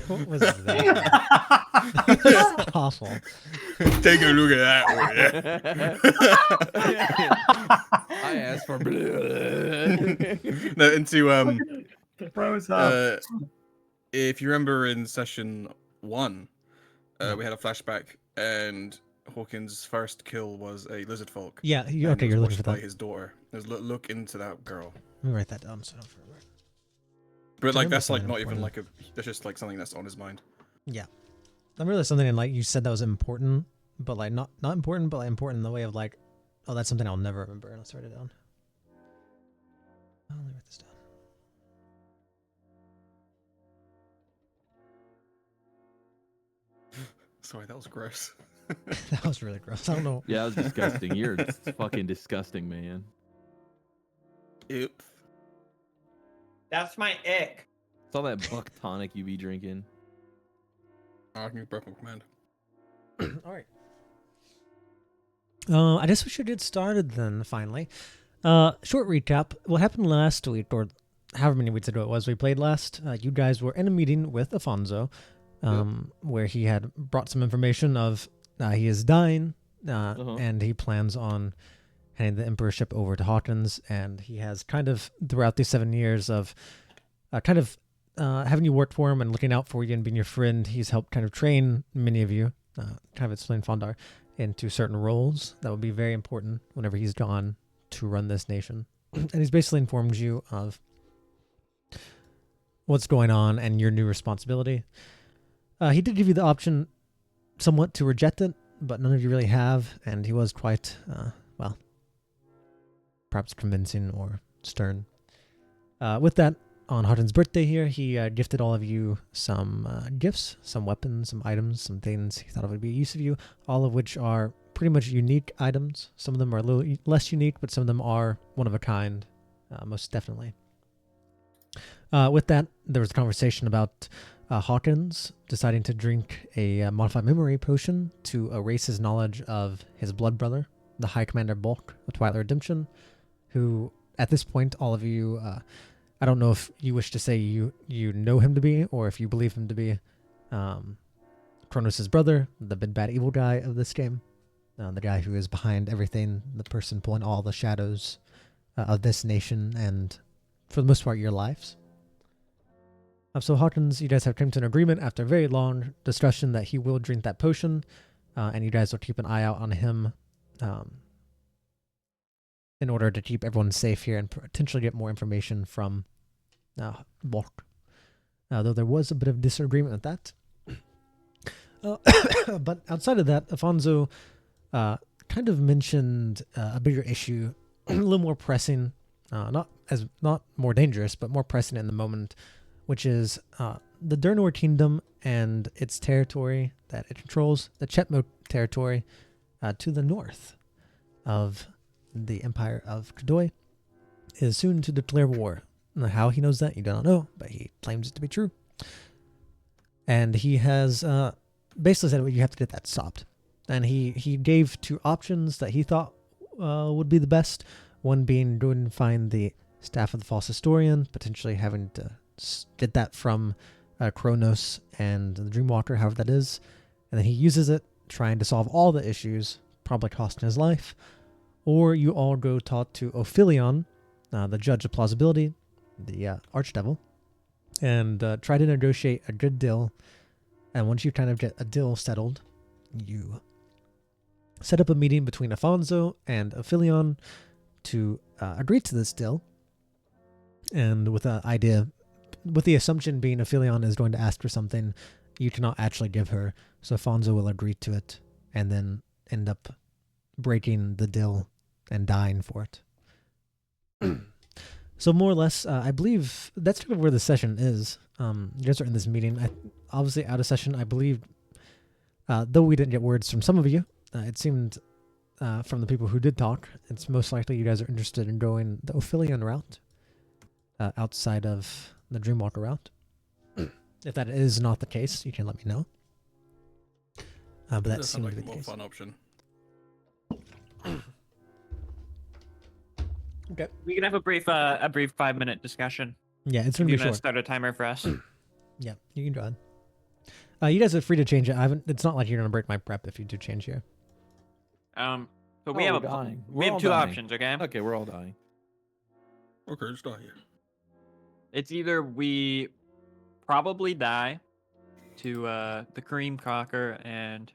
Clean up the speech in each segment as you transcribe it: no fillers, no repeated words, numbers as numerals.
What was that? That's awful. Take a look at that I asked for no, into Froze up. if you remember in session 1, we had a flashback, and Hawkins' first kill was a lizard folk. Yeah, and okay, was you're looking watched for by that. his daughter. There's look into that girl. Let me write that down so I don't forget. But like Remember that's like something not even important. like a. That's just like something that's on his mind. Yeah, I realized something, and like you said that was important, but like not important, but like important in the way of like, oh, that's something I'll never remember. Let's write it down. Oh, let me write this down. Sorry, that was gross. That was really gross. I don't know. Yeah, that was disgusting. You're fucking disgusting, man. Oops. That's my ick. It's all that buck tonic you be drinking. I can use purple command. All right. I guess we should get started then. Finally, short recap. What happened last week, or however many weeks ago it was we played last? You guys were in a meeting with Afonso, where he had brought some information of he is dying, and he plans on handing the emperorship over to Hawkins, and he has kind of throughout these 7 years of having you work for him and looking out for you and being your friend, he's helped kind of train many of you, kind of explain Fawnde, into certain roles that would be very important whenever he's gone to run this nation. And he's basically informed you of what's going on and your new responsibility. He did give you the option somewhat to reject it, but none of you really have, and he was quite, well, perhaps convincing or stern. With that, on Hutton's birthday here, he gifted all of you some gifts, some weapons, some items, some things he thought it would be use of you, all of which are pretty much unique items. Some of them are a little less unique, but some of them are one of a kind, most definitely. With that, there was a conversation about Hawkins deciding to drink a modified memory potion to erase his knowledge of his blood brother, the High Commander Bulk of Twilight Redemption, who, at this point, all of you... I don't know if you wish to say you know him to be, or if you believe him to be Kronos' brother, the big bad evil guy of this game, the guy who is behind everything, the person pulling all the shadows of this nation and, for the most part, your lives. So Hawkins, you guys have come to an agreement after a very long discussion that he will drink that potion, and you guys will keep an eye out on him in order to keep everyone safe here and potentially get more information from Bulk. Though there was a bit of disagreement with that. But outside of that, Afonso kind of mentioned a bigger issue, a little more pressing, not more dangerous, but more pressing in the moment, which is the Durnor Kingdom and its territory that it controls, the Chetmo territory to the north of the Empire of Kadoy, is soon to declare war. How he knows that, you do not know, but he claims it to be true. And he has basically said, well, you have to get that stopped. And he gave 2 options that he thought would be the best. One being go and find the staff of the false historian, potentially having to get that from Kronos and the Dreamwalker, however that is. And then he uses it, trying to solve all the issues, probably costing his life. Or you all go talk to Ophelion, the judge of plausibility, the archdevil, and try to negotiate a good deal. And once you kind of get a deal settled, you set up a meeting between Afonso and Ophelion to agree to this deal. And with the assumption being Ophelion is going to ask for something you cannot actually give her, so Afonso will agree to it and then end up breaking the deal and dying for it. So more or less, I believe that's kind of where the session is. You guys are in this meeting. Obviously out of session, I believe, though we didn't get words from some of you, it seemed from the people who did talk, it's most likely you guys are interested in going the Ophelion route outside of the Dreamwalker route. If that is not the case, you can let me know. But that seems like to be the case. Fun option. Okay. We can have a brief 5-minute discussion. Yeah, it's gonna be You're gonna short. start a timer for us. Yeah, you can draw it. You guys are free to change it. I haven't. It's not like you're gonna break my prep if you do change here. So Oh, we have we're dying. we We're have all two dying. options, okay? Okay, we're all dying. Okay, it's not here. It's either we probably die to the cream cocker and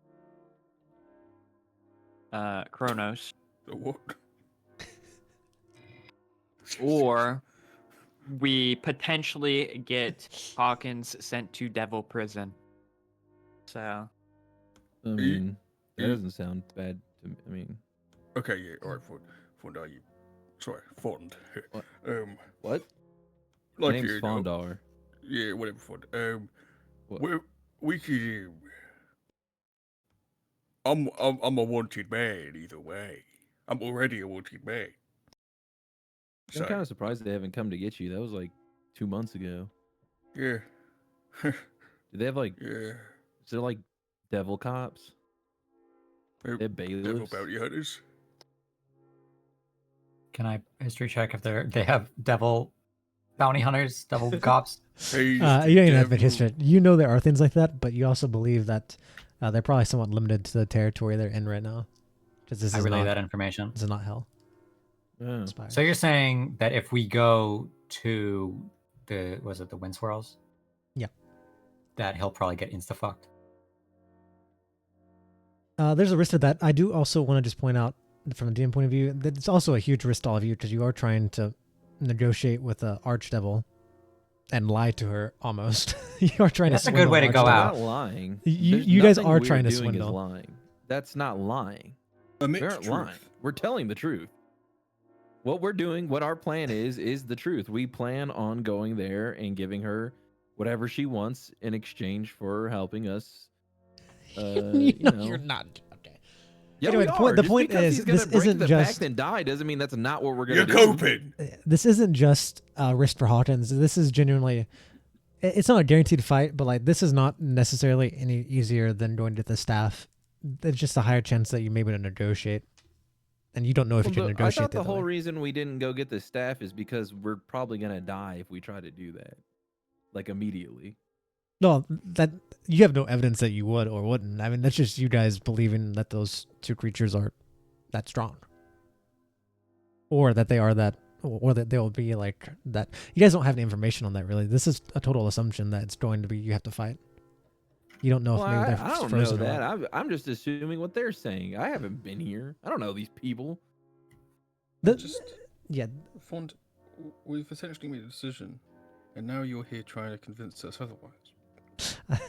Kronos, The what? or we potentially get Hawkins sent to devil prison. So I mean, that doesn't sound bad to me. I mean, Okay, yeah, all right, Fawnde, are you? Sorry, Fawnde. What? Like my name's you know, Fondar. yeah, whatever, Fawnde. What? We could. I'm a wanted man either way. I'm already a wanted man. I'm kind of surprised they haven't come to get you. That was like 2 months ago. Yeah. Do they have like? Yeah. Is there like devil cops? They're They have bailiffs. devil bounty hunters. Can I history check if they have devil bounty hunters, devil cops? You don't even have to history. You know there are things like that, but you also believe that they're probably somewhat limited to the territory they're in right now. Because this I is relay not, that information. This is not hell. Oh. Spire. So you're saying that if we go to the wind swirls? Yeah. That he'll probably get insta fucked. There's a risk to that. I do also want to just point out from a DM point of view that it's also a huge risk to all of you because you are trying to negotiate with the archdevil and lie to her almost. You are trying That's to a good swindle way to the go We're archdevil. out. not lying. You guys Nothing are we're trying to doing is swindle. lying. That's not lying. Admit We aren't truth. lying. We're telling the truth. What we're doing, what our plan is the truth. We plan on going there and giving her whatever she wants in exchange for helping us. You know, you're not. Okay. Yeah, Anyway, we the point- are. the Just point because is, he's gonna this break isn't the just- pact and die doesn't mean that's not what we're You're gonna do. coping. This isn't just a risk for Hawkins. This is genuinely. It's not a guaranteed fight, but like this is not necessarily any easier than going to the staff. There's just a higher chance that you may be able to negotiate, and you don't know if you can I negotiate. thought the other whole way. reason we didn't go get the staff is because we're probably gonna die if we try to do that, like immediately. No, that you have no evidence that you would or wouldn't. I mean, that's just you guys believing that those two creatures are that strong, or that they are that, or that they will be like that. You guys don't have any information on that, really. This is a total assumption that it's going to be you have to fight. You don't know Well, if maybe they're I don't know frozen or that. what. I'm just assuming what they're saying. I haven't been here. I don't know these people. Yeah, Fawnde, we've essentially made a decision, and now you're here trying to convince us otherwise.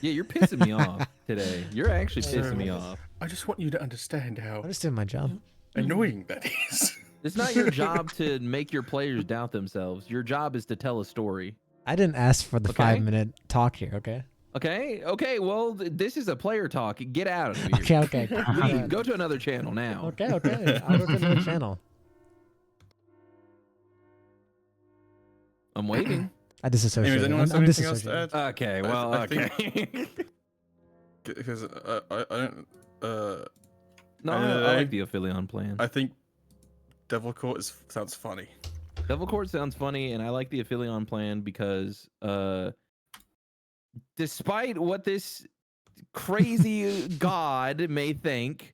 Yeah, you're pissing me off today. You're actually pissing me Sir. off. I just want you to understand how I'm just doing my job. annoying that is. It's not your job to make your players doubt themselves. Your job is to tell a story. I didn't ask for the Okay. 5-minute talk here. Okay. Okay. Well, this is a player talk. Get out of here. Okay. Leave. Go to another channel now. Okay. I'll go to another channel. I'm waiting. I disassociate. Anyways, anyone else have I'm anything else to disassociating. add? Okay. I- Well. I Okay. Because I don't. No, I know I they- like the Aphelion plan. I think Devil Court sounds funny. Devil Court sounds funny, and I like the Aphelion plan because, despite what this crazy god may think,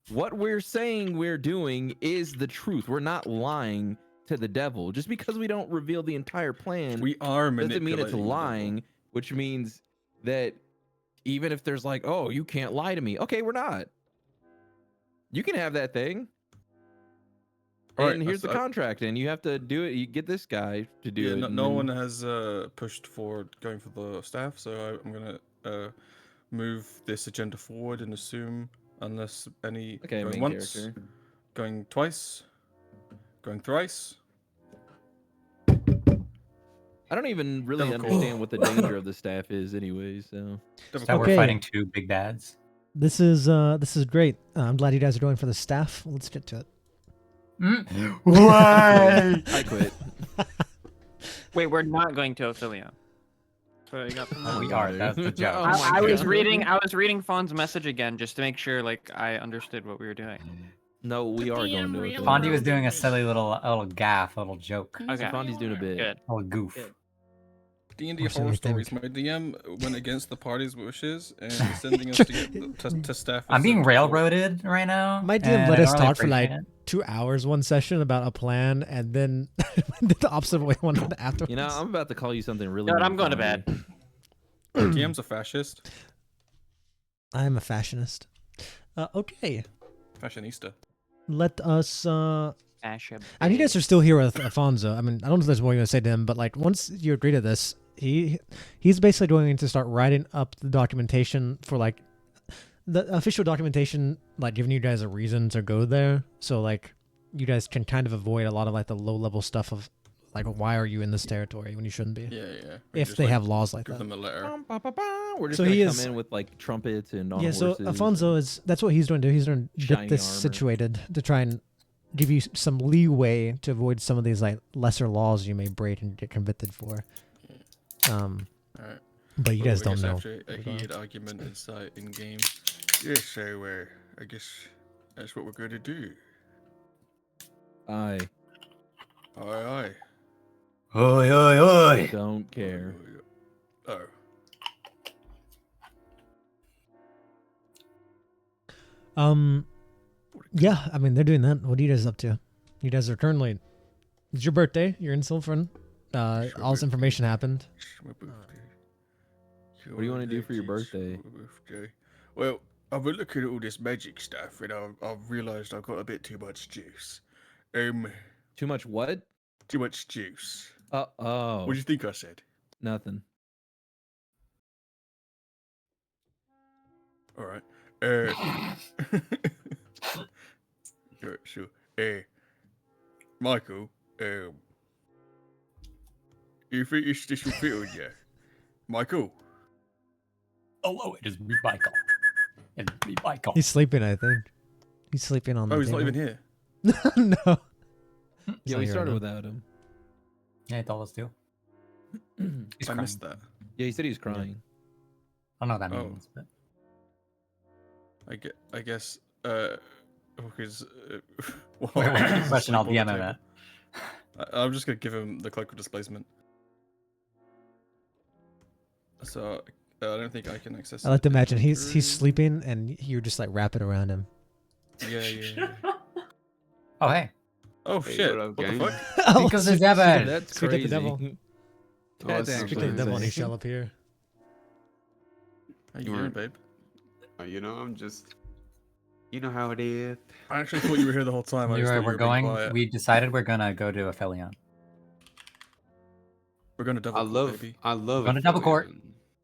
what we're saying we're doing is the truth. We're not lying to the devil. Just because we don't reveal the entire plan We are doesn't mean it's manipulating the lying, which means that even if there's like, oh, you can't lie to me. Okay, we're not. You can have that thing. All right, And here's the that's- contract, and you have to do it. You get this guy to do Yeah, it. no, and no then- one has pushed for going for the staff, so I'm gonna move this agenda forward and assume, unless any Okay, going main once, character. going twice, going thrice. I don't even really Devil Court. understand what the danger of the staff is, anyway. So Devil That Court. we're Okay. fighting two big bads. This is great. I'm glad you guys are going for the staff. Let's get to it. Why? I quit. wait, we're not going to Ophelia. So you got from Oh, that. we are. That's the joke. Oh my I was God. reading Fawn's message again just to make sure like I understood what we were doing. No, we are going to it. Fawnde was doing a silly little gaff, a little joke, Okay. Fondy's doing a bit. Good. a little goof. Good. D&D Or so horror you stories. think. My DM went against the party's wishes and is sending us to get to staff. I'm as being a support. railroaded right now. My DM and let I us don't really talk for like appreciate it. 2 hours one session about a plan, and then did the opposite way one afterwards. You know, I'm about to call you something really. God, mean, I'm going to Fawnde. bed. Our DM's a fascist. I'm a fashionist. Okay, Fashionista. let us. Fashion. And you guys are still here with Alfonso. I mean, I don't know if there's more you want to say to him, but like once you agree to this, he's basically going to start writing up the documentation for like the official documentation, like giving you guys a reason to go there. So like you guys can kind of avoid a lot of like the low level stuff of like why are you in this territory when you shouldn't be. Yeah, yeah. We If just, they like, have laws like give that. them a letter. We're just So gonna he come is- in with like trumpets and on Yeah, so horses. Alfonso is that's what he's going to do. He's going to get shiny this armor. situated to try and give you some leeway to avoid some of these like lesser laws you may break and get convicted for. Alright. But you Well, guys I don't guess know. After a heated argument inside in game. Yeah, so I guess that's what we're going to do. I Aye, Oi, oi, oi. don't aye. care. Oh. Yeah, I mean they're doing that. What are you guys up to? You guys are currently. It's your birthday. You're in Silfrin. All this information happened. It's my birthday. What do you wanna do for your birthday? Well, I've been looking at all this magic stuff, and I've realised I've got a bit too much juice. Too much what? Too much juice. Oh, What do you think I said? nothing. All right. So, Michael, you think this will fit on you? Michael? Oh, it is me, Michael. It's me, Michael. He's sleeping, I think. He's sleeping on the Oh, he's not table. even here. No. He's Yeah, not we here started right now. without him. Yeah, he told us to. He's I crying. missed that. Yeah, he said he was crying. I don't know what that Oh. means, but I guess, because, wait, question, I'll DM him at. I'm just gonna give him the cloak of displacement. So, I don't think I can access I like to it imagine he's through- sleeping and you're just like wrapping around him. Yeah. Oh, hey. Oh, Hey, shit. what up, What the gang? fuck? Because there's Devin. That's Speak like crazy. the devil. That's Awesome. Speak like the devil and he crazy. shall appear. How you You doing, weren't- babe? I'm just. You know how it is. I actually thought you were here the whole time. I just thought you We're were being going. quiet. We decided we're gonna go to Aphelion. We're gonna double I court, love. baby. I love. Going to double court.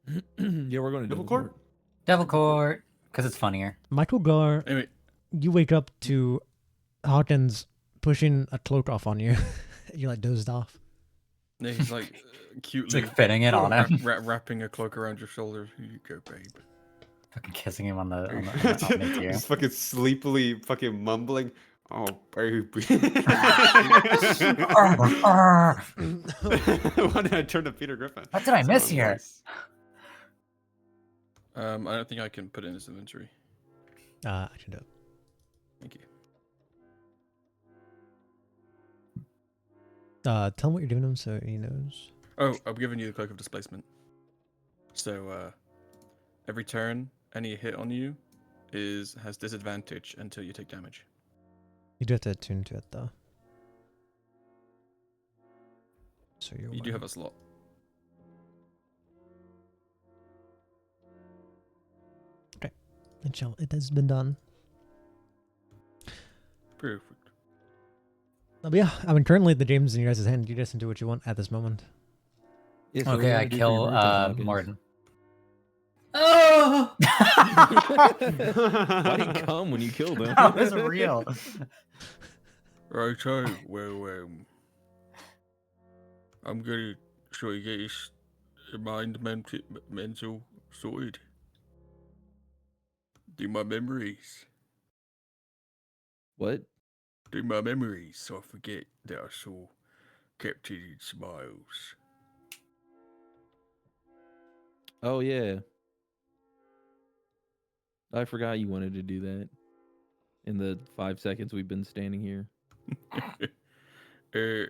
Affiliate. Yeah, we're going to Double double court? court. Devil Court, because it's funnier. Michael Gar, Anyway, you wake up to Hawkins pushing a cloak off on you. You like dozed off. yeah, he's like It's cutely like fitting it on him. wrapping a cloak around your shoulders. Here you go, babe. Fucking kissing him on the on the ear. Just fucking sleepily fucking mumbling. Oh, baby. Why did I turn to Peter Griffin? What did I miss So here? nice. I don't think I can put it in his inventory. I can do it. Thank you. Tell him what you're doing to him so he knows. Oh, I'm giving you the cloak of displacement. So, every turn, any hit on you has disadvantage until you take damage. You do have to attune to it though. So you're You do have a slot. It has been done. Perfect. But yeah, I mean currently the game's in your guys' hand. You guys can do what you want at this moment. Yeah, so what Okay, do you I wanna do for kill your birthday, Hawkins? Martin. Why'd he come when you killed him? That was real. Right, so, well, I'm gonna try to get his mental sorted. Do my memories. What? Do my memories so I forget that I saw Captain Smiles. Oh yeah. I forgot you wanted to do that. In the 5 seconds we've been standing here. I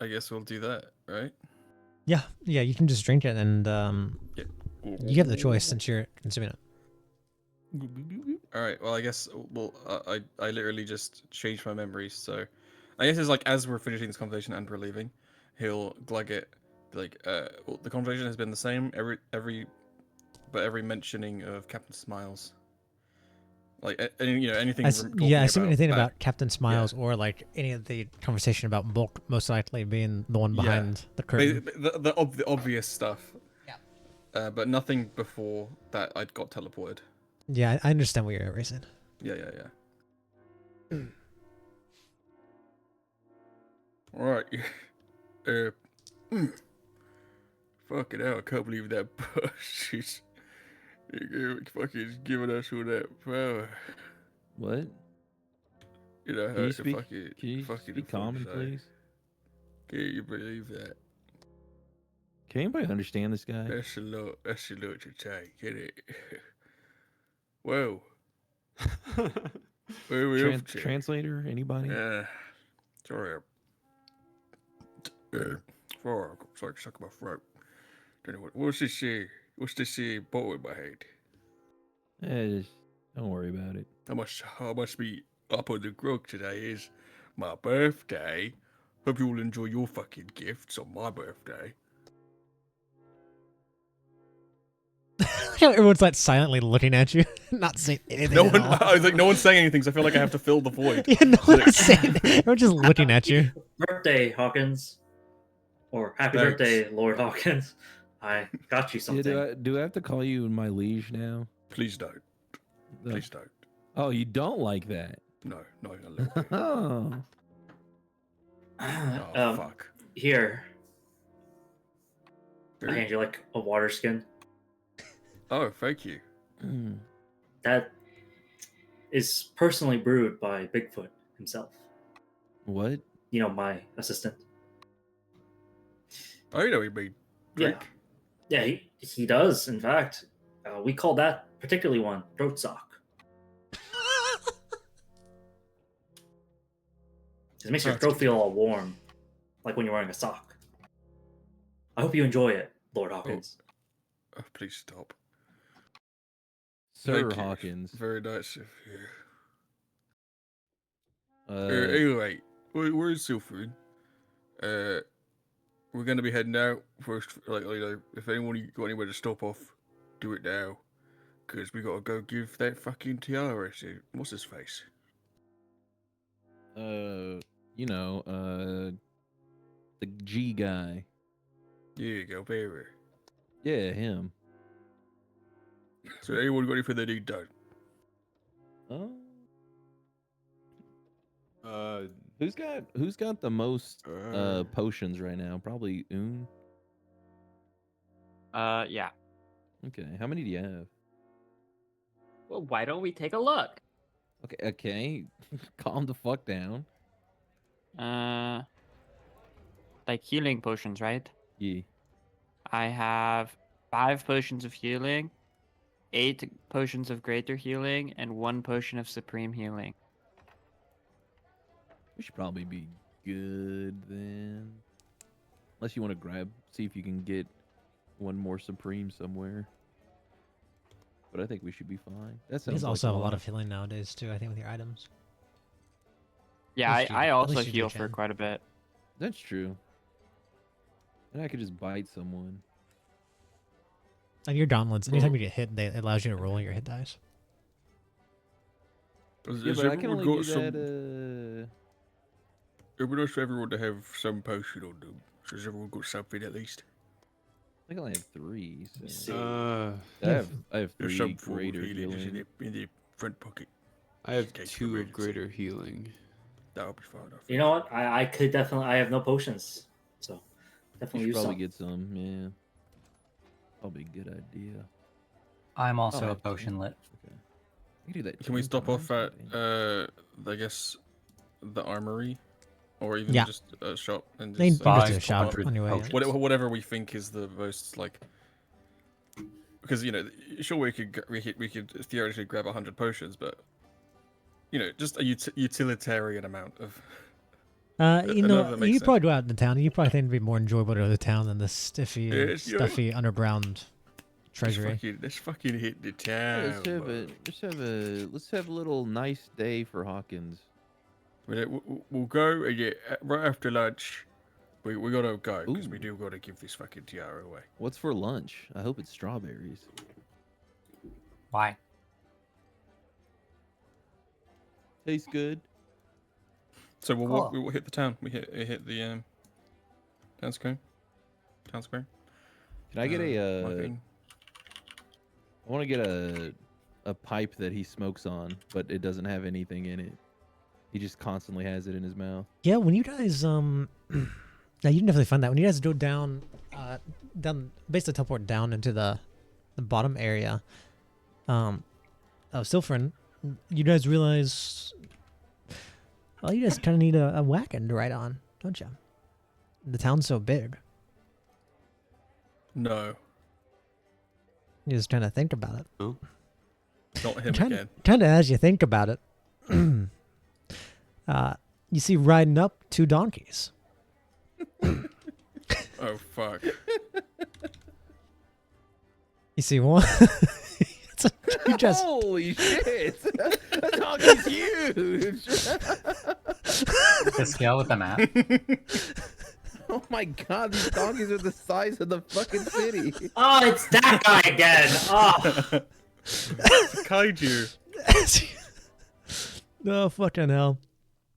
guess we'll do that, right? Yeah, you can just drink it, and you have the choice since you're consuming it. All right. Well, I guess. Well, I literally just changed my memories. So, I guess it's like as we're finishing this conversation and we're leaving, he'll glug it. Like, well, the conversation has been the same every mentioning of Captain Smiles. Like, anything. I assume anything that. about Captain Smiles or like any of the conversation about Bulk most likely being the one behind the curtain. The obvious stuff. Yeah. But nothing before that. I got teleported. Yeah, I understand what you're erasing. Yeah. All right. Fucking hell! I can't believe that bush is fucking giving us all that power. What? You know, Can you speak? Can you fucking speak common, please? Can you believe that? Can anybody understand this guy? That's a lot to take, isn't it? Whoa. Where are we off to? Translator? Anybody? Sorry. Sorry, stuck in my throat. What's this bottle in my head? Just don't worry about it. I must be up on the grog. Today is my birthday. Hope you all enjoy your fucking gifts on my birthday. Everyone's like silently looking at you, not saying anything. I was like, no one's saying anything, so I feel like I have to fill the void. Yeah, no one's saying. Everyone's just looking at you. Birthday, Hawkins. Or happy Thanks. birthday, Lord Hawkins. I got you something. Yeah, do I have to call you my liege now? Please don't. Please don't. Oh, you don't like that? No, not even a little bit. Oh. Fuck. Here. I hand you like a water skin. Oh, thank you. That is personally brewed by Bigfoot himself. What? You know, my assistant. Oh, you know what you mean. Drink. Yeah, he does, in fact. We call that particularly one throat sock. It makes your throat feel all warm, like when you're wearing a sock. I hope you enjoy it, Lord Hawkins. Oh, please stop. Sir Thank you. Hawkins. Very nice of you. Uh, Anyway, we're in Silford. We're gonna be heading out first. Like, if anyone got anywhere to stop off, do it now, cause we gotta go give that fucking tiara to what's his face. The G guy. There you go, baby. Yeah, him. So anyone got anything they need done? Who's got the most potions right now? Probably Un. Yeah. Okay, how many do you have? Well, why don't we take a look? Okay. Calm the fuck down. Like healing potions, right? Yeah. I have 5 potions of healing, 8 potions of greater healing, and 1 potion of supreme healing. We should probably be good then. Unless you want to see if you can get one more supreme somewhere. But I think we should be fine. That sounds There's like also a lot of healing nowadays too. I think with your items. Yeah, I at also least you do, heal for Chen. quite a bit. That's true. And I could just bite someone. Like your gauntlets, anytime you get hit, it allows you to roll your hit dice. Yeah, but I can only do that. It'd be nice for everyone to have some potion on them. So has everyone got something at least? I think I only have 3. See. I have There's 3 some form of greater healing just healing. in the front pocket. I have Case of 2 of emergency. greater healing. That'll be fine. I think. You know what? I could definitely. I have no potions, so You definitely should use probably some. get some, yeah. Probably a good idea. I'm also Oh, a potion lit. Okay. You can do that. Can we 10 stop off times, at goddamn. I guess the armory, or even Yeah. just a shop and They just can just buy do a shop 100 anyway. potions. whatever we think is the most like. Because sure we could theoretically grab 100 potions, but just a utilitarian amount of You know know, if that makes you sense. probably go out in the town. You probably think it'd be more enjoyable to go to the town than the stiffy, Yes, you know. stuffy underground treasury. Let's fucking hit the town. Let's have a little nice day for Hawkins. We'll go right after lunch. We gotta go because we Ooh. do gotta give this fucking tiara away. What's for lunch? I hope it's strawberries. Why? Tastes good. So Cool. we'll hit the town. We hit the town square. Town square. Can I get Marketing. I want to get a pipe that he smokes on, but it doesn't have anything in it. He just constantly has it in his mouth. Yeah, when you guys yeah, you can definitely find that when you guys go down, basically teleport down into the bottom area, of Silfrin, you guys realize, well, you guys kind of need a wagon to ride on, don't you? The town's so big. No, You just trying to think about it. Oh. not him again. Kind of as you think about it, you see riding up 2 donkeys. Oh fuck. You see one. You just Holy shit! That donkey's huge. The scale with the map. Oh my god, these donkeys are the size of the fucking city. Oh, it's that guy again. Oh, Kaiju. No fucking hell.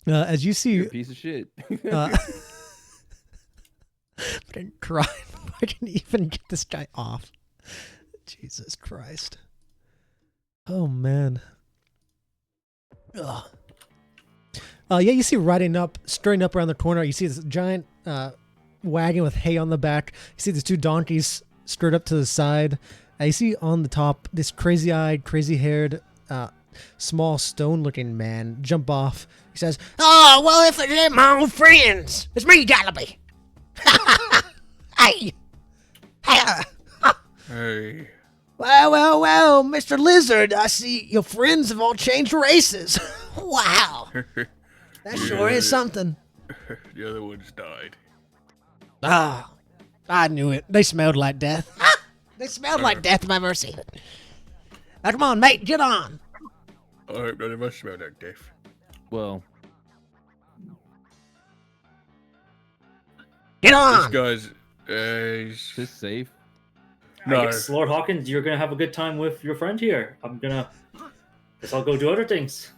As you see, You're a piece of shit. fucking crying. I can even get this guy off. Jesus Christ. Oh man. Ugh. Yeah, you see riding up, straight up around the corner. You see this giant wagon with hay on the back. You see these 2 donkeys straight up to the side. You see on the top this crazy-eyed, crazy-haired, small stone-looking man jump off. He says, "Oh, well, if it ain't my old friends, it's me, Gallopy." Hey. Hey. Well, Mr. Lizard, I see your friends have all changed races. Wow. That sure is something. The other one's died. Ah, I knew it. They smelled like death. They smelled like death if I've ever seen it. Now, come on, mate, get on. I hope none of us smell like death. Well, Get This on. guy's is this safe? I No. guess, Lord Hawkins, you're gonna have a good time with your friend here. Guess I'll go do other things.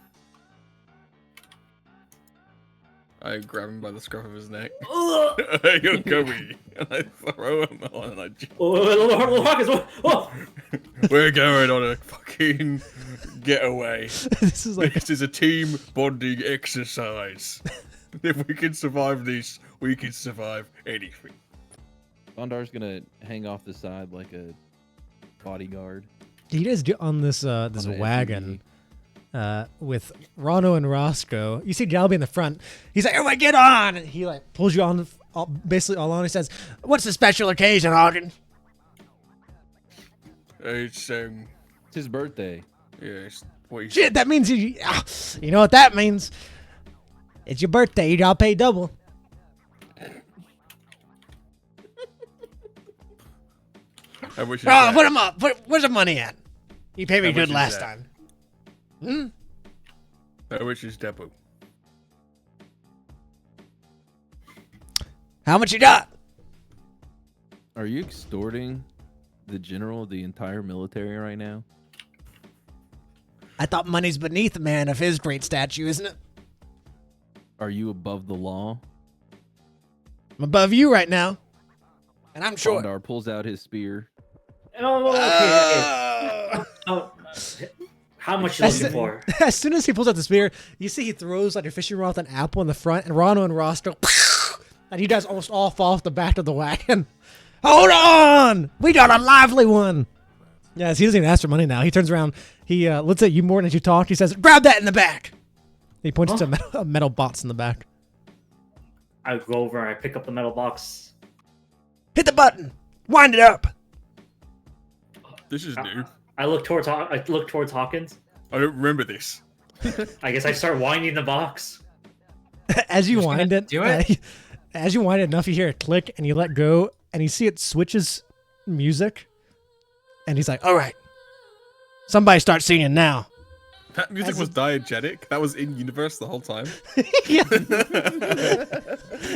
I grab him by the scruff of his neck. Ugh. You're going. And I throw him on and I just, Lord Hawkins, oh. we're going on a fucking getaway. This is like This is a team bonding exercise. If we can survive this, we can survive anything. Bondar's gonna hang off the side like a bodyguard. you guys get on this this On an wagon with Rano and Roscoe. You see Galby in the front. He's like, "Everybody get on!" And he like pulls you on, basically all on. He says, "What's the special occasion, Hawkins?" It's It's his birthday. yes. What you Shit, that means you know what that means. It's your birthday. You gotta pay double. How much is Oh, that? put him up. Where's the money at? You paid me How much good is last that? time. How much is Depo? How much you got? Are you extorting the general of the entire military right now? I thought money's beneath a man of his great statue, isn't it? Are you above the law? I'm above you right now. And I'm short. Bondar pulls out his spear. Oh, okay. Oh, how much you looking for? As soon as he pulls out the spear, you see he throws like a fishing rod with an apple in the front, and Rano and Roscoe, and you guys almost all fall off the back of the wagon. Hold on! We got a lively one! Yes, he doesn't even ask for money now. He turns around, he looks at you more than as you talk, he says, "Grab that in the back!" He points to a metal box in the back. I go over and I pick up the metal box. Hit the button! Wind it up! This is new. I look towards Hawkins. I don't remember this. I guess I start winding the box. As you You're just gonna wind it, do it? as you wind it enough, you hear it click, and you let go, and you see it switches music, and he's like, "All right, somebody start singing now." That music As was diegetic. That was in universe the whole time. Yeah.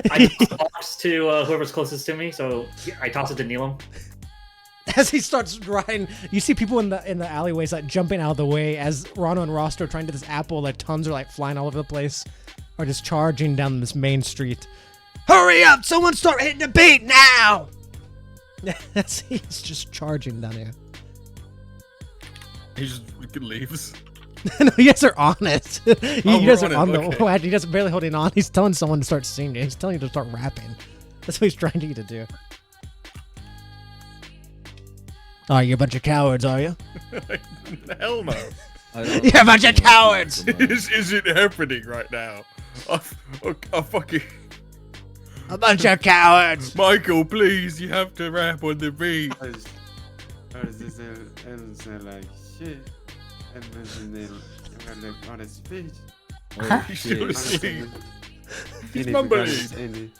I toss to whoever's closest to me, so I toss it to Neelam. As he starts riding, you see people in the alleyways like jumping out of the way as Rano and Roster are trying to get this apple. Like tons are like flying all over the place, are just charging down this main street. Hurry up! Someone start hitting the beat now! As he's just charging down here. He just leaves. No, you guys are on it. You we're guys on are it, on the. okay. Oh, actually, you guys are barely holding on. He's telling someone to start singing. He's telling you to start rapping. That's what he's trying to get you to do. Are you a bunch of cowards? Are you? Hell no. You're a bunch of cowards. Is it happening right now? I fucking A bunch of cowards. Michael, please, you have to rap on the beat. I was just like shit. And then like on his speech. He's still asleep. He's And mumbling. And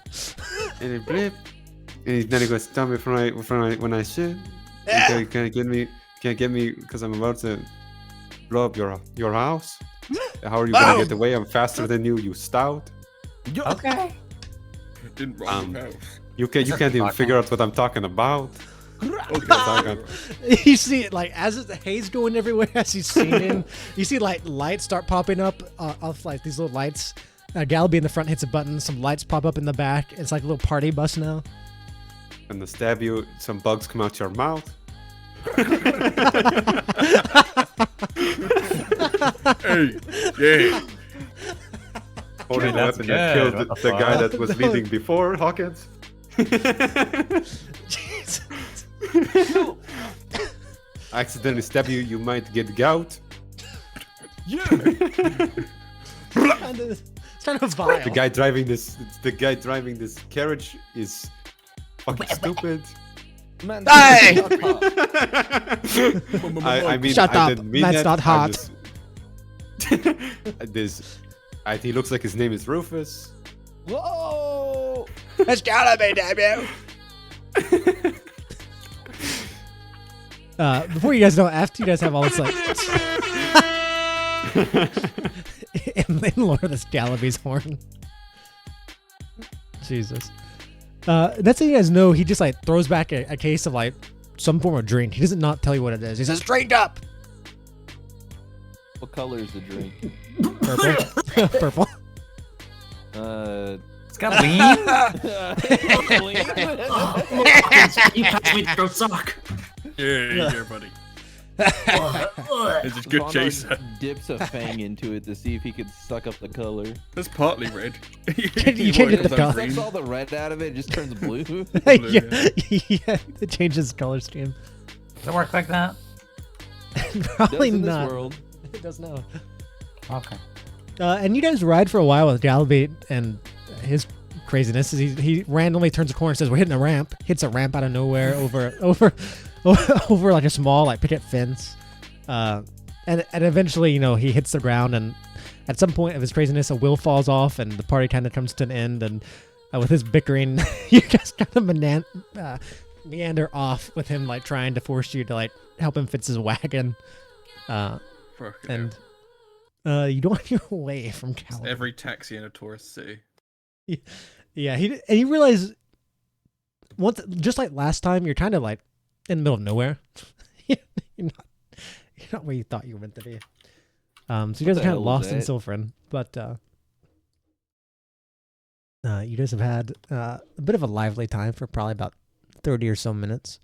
it blip. And then he goes, "Stop me when I shit. Yeah. You can't get me because I'm about to blow up your house. How are you gonna get away? I'm faster than you, you stout. Okay. Didn't run the house. You can't even figure out what I'm talking about. Okay. You see it like as the haze going everywhere as he's singing. You see like lights start popping up off like these little lights. Galaby in the front hits a button. Some lights pop up in the back. It's like a little party bus now. And to stab you, some bugs come out your mouth. Hey, yeah. Holding the That's weapon that good. killed What the the guy fuck? that was leading before Hawkins. Jesus. Accidentally stab you, you might get gout. It's kind of vile. The guy driving this carriage is fucking stupid. Man, Hey! I mean, Shut I up. didn't mean That's that. not I hot. just- he looks like his name is Rufus. Whoa! It's gotta be, damn you. Before you guys know, after you guys have all this like in Lord of this Galaby's horn. Jesus. That's how you guys know he just like throws back a case of like some form of drink. He doesn't not tell you what it is. He says, "Straight up." What color is the drink? Purple. Purple. It's got lean. You touched me throat sock. Yeah, buddy. It's a good Fawnde chaser. dips a fang into it to see if he could suck up the color. That's partly red. You can't get the color. Sucks all the red out of it, it just turns blue. Yeah, yeah, it changes color scheme. Does it work like that? Probably Does in not. This world. It does now. Okay. And you guys ride for a while with Galaby and his craziness. He randomly turns a corner and says, "We're hitting a ramp." Hits a ramp out of nowhere over like a small like picket fence. And eventually, you know, he hits the ground, and at some point of his craziness, a wheel falls off, and the party kind of comes to an end. And with his bickering, you guys kind of meander off with him like trying to force you to like help him fix his wagon. Fucking And you don't your way from hell. Galaby. Every taxi in a tourist city. Yeah, he realized once, just like last time, you're kind of like in the middle of nowhere. you're not where you thought you were meant to be. So you guys the are kind of hell was lost in that? Silfrin, but you guys have had a bit of a lively time for probably about 30 or so minutes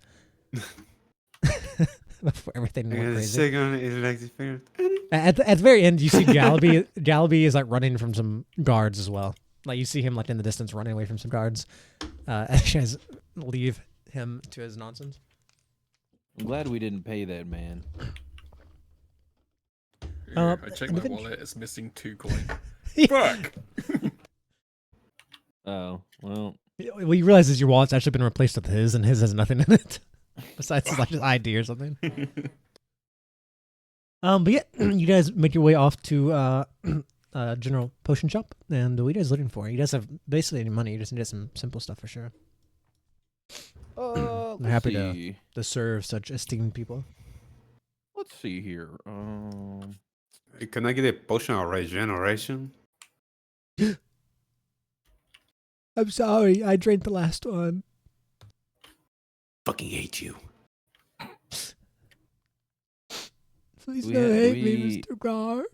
before everything went crazy. At the very end, you see Galaby. Galaby is like running from some guards as well. Like you see him like in the distance running away from some guards. As you guys leave him to his nonsense. I'm glad we didn't pay that man. Here, I checked and my then- wallet. It's missing 2 coins. Yeah. Fuck. Oh, well. Well, you realize your wallet's actually been replaced with his, and his has nothing in it besides like his ID or something. But yeah, you guys make your way off to general potion shop. And what are you guys looking for? You guys have basically any money. You just need some simple stuff for sure. I'm Let's happy see. to serve such esteemed people. Let's see here. Can I get a potion of regeneration? I'm sorry, I drank the last one. Fucking hate you. Please We don't ha- hate me, we- Mr. Gar.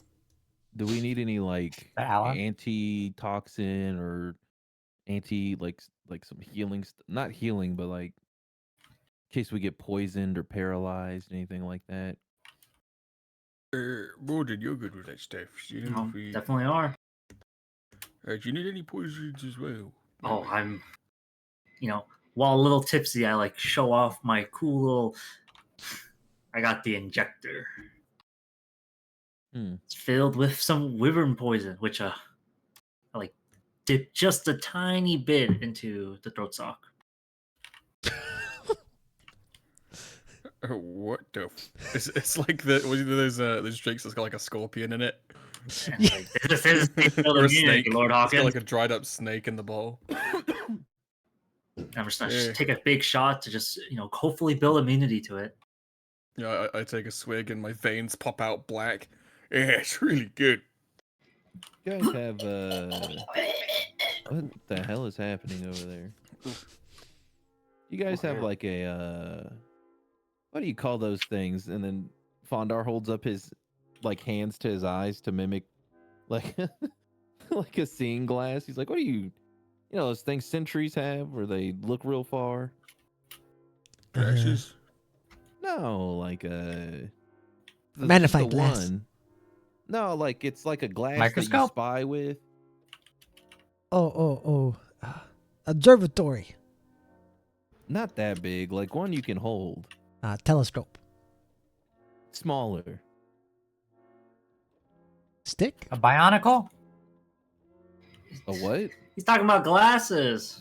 Do we need any like Alan? antitoxin or like some healing? Not healing, but like in case we get poisoned or paralyzed, anything like that. Morden, you're good with that stuff. You know, Oh, if we- definitely are. do you need any poisons as well? Oh, I'm, while a little tipsy, I like show off my cool little. I got the injector. It's filled with some wyvern poison, which I like dip just a tiny bit into the throat sock. What the? It's like those drinks that's got like a scorpion in it, And, like, this is or a snake. Lord It's got Hawkins. like a dried up snake in the bowl. I'm just gonna Yeah. just take a big shot to just hopefully build immunity to it. Yeah, I take a swig and my veins pop out black. Yeah, it's really good. You guys have what the hell is happening over there? You guys have like a what do you call those things? And then Fondar holds up his like hands to his eyes to mimic like like a seeing glass. He's like, what do you those things sentries have where they look real far? Glasses. No, like Magnified glass. No, like it's like a glass that you Microscope? spy with. Observatory. Not that big, like one you can hold. Telescope. Smaller. Stick? A bionicle? A what? He's talking about glasses.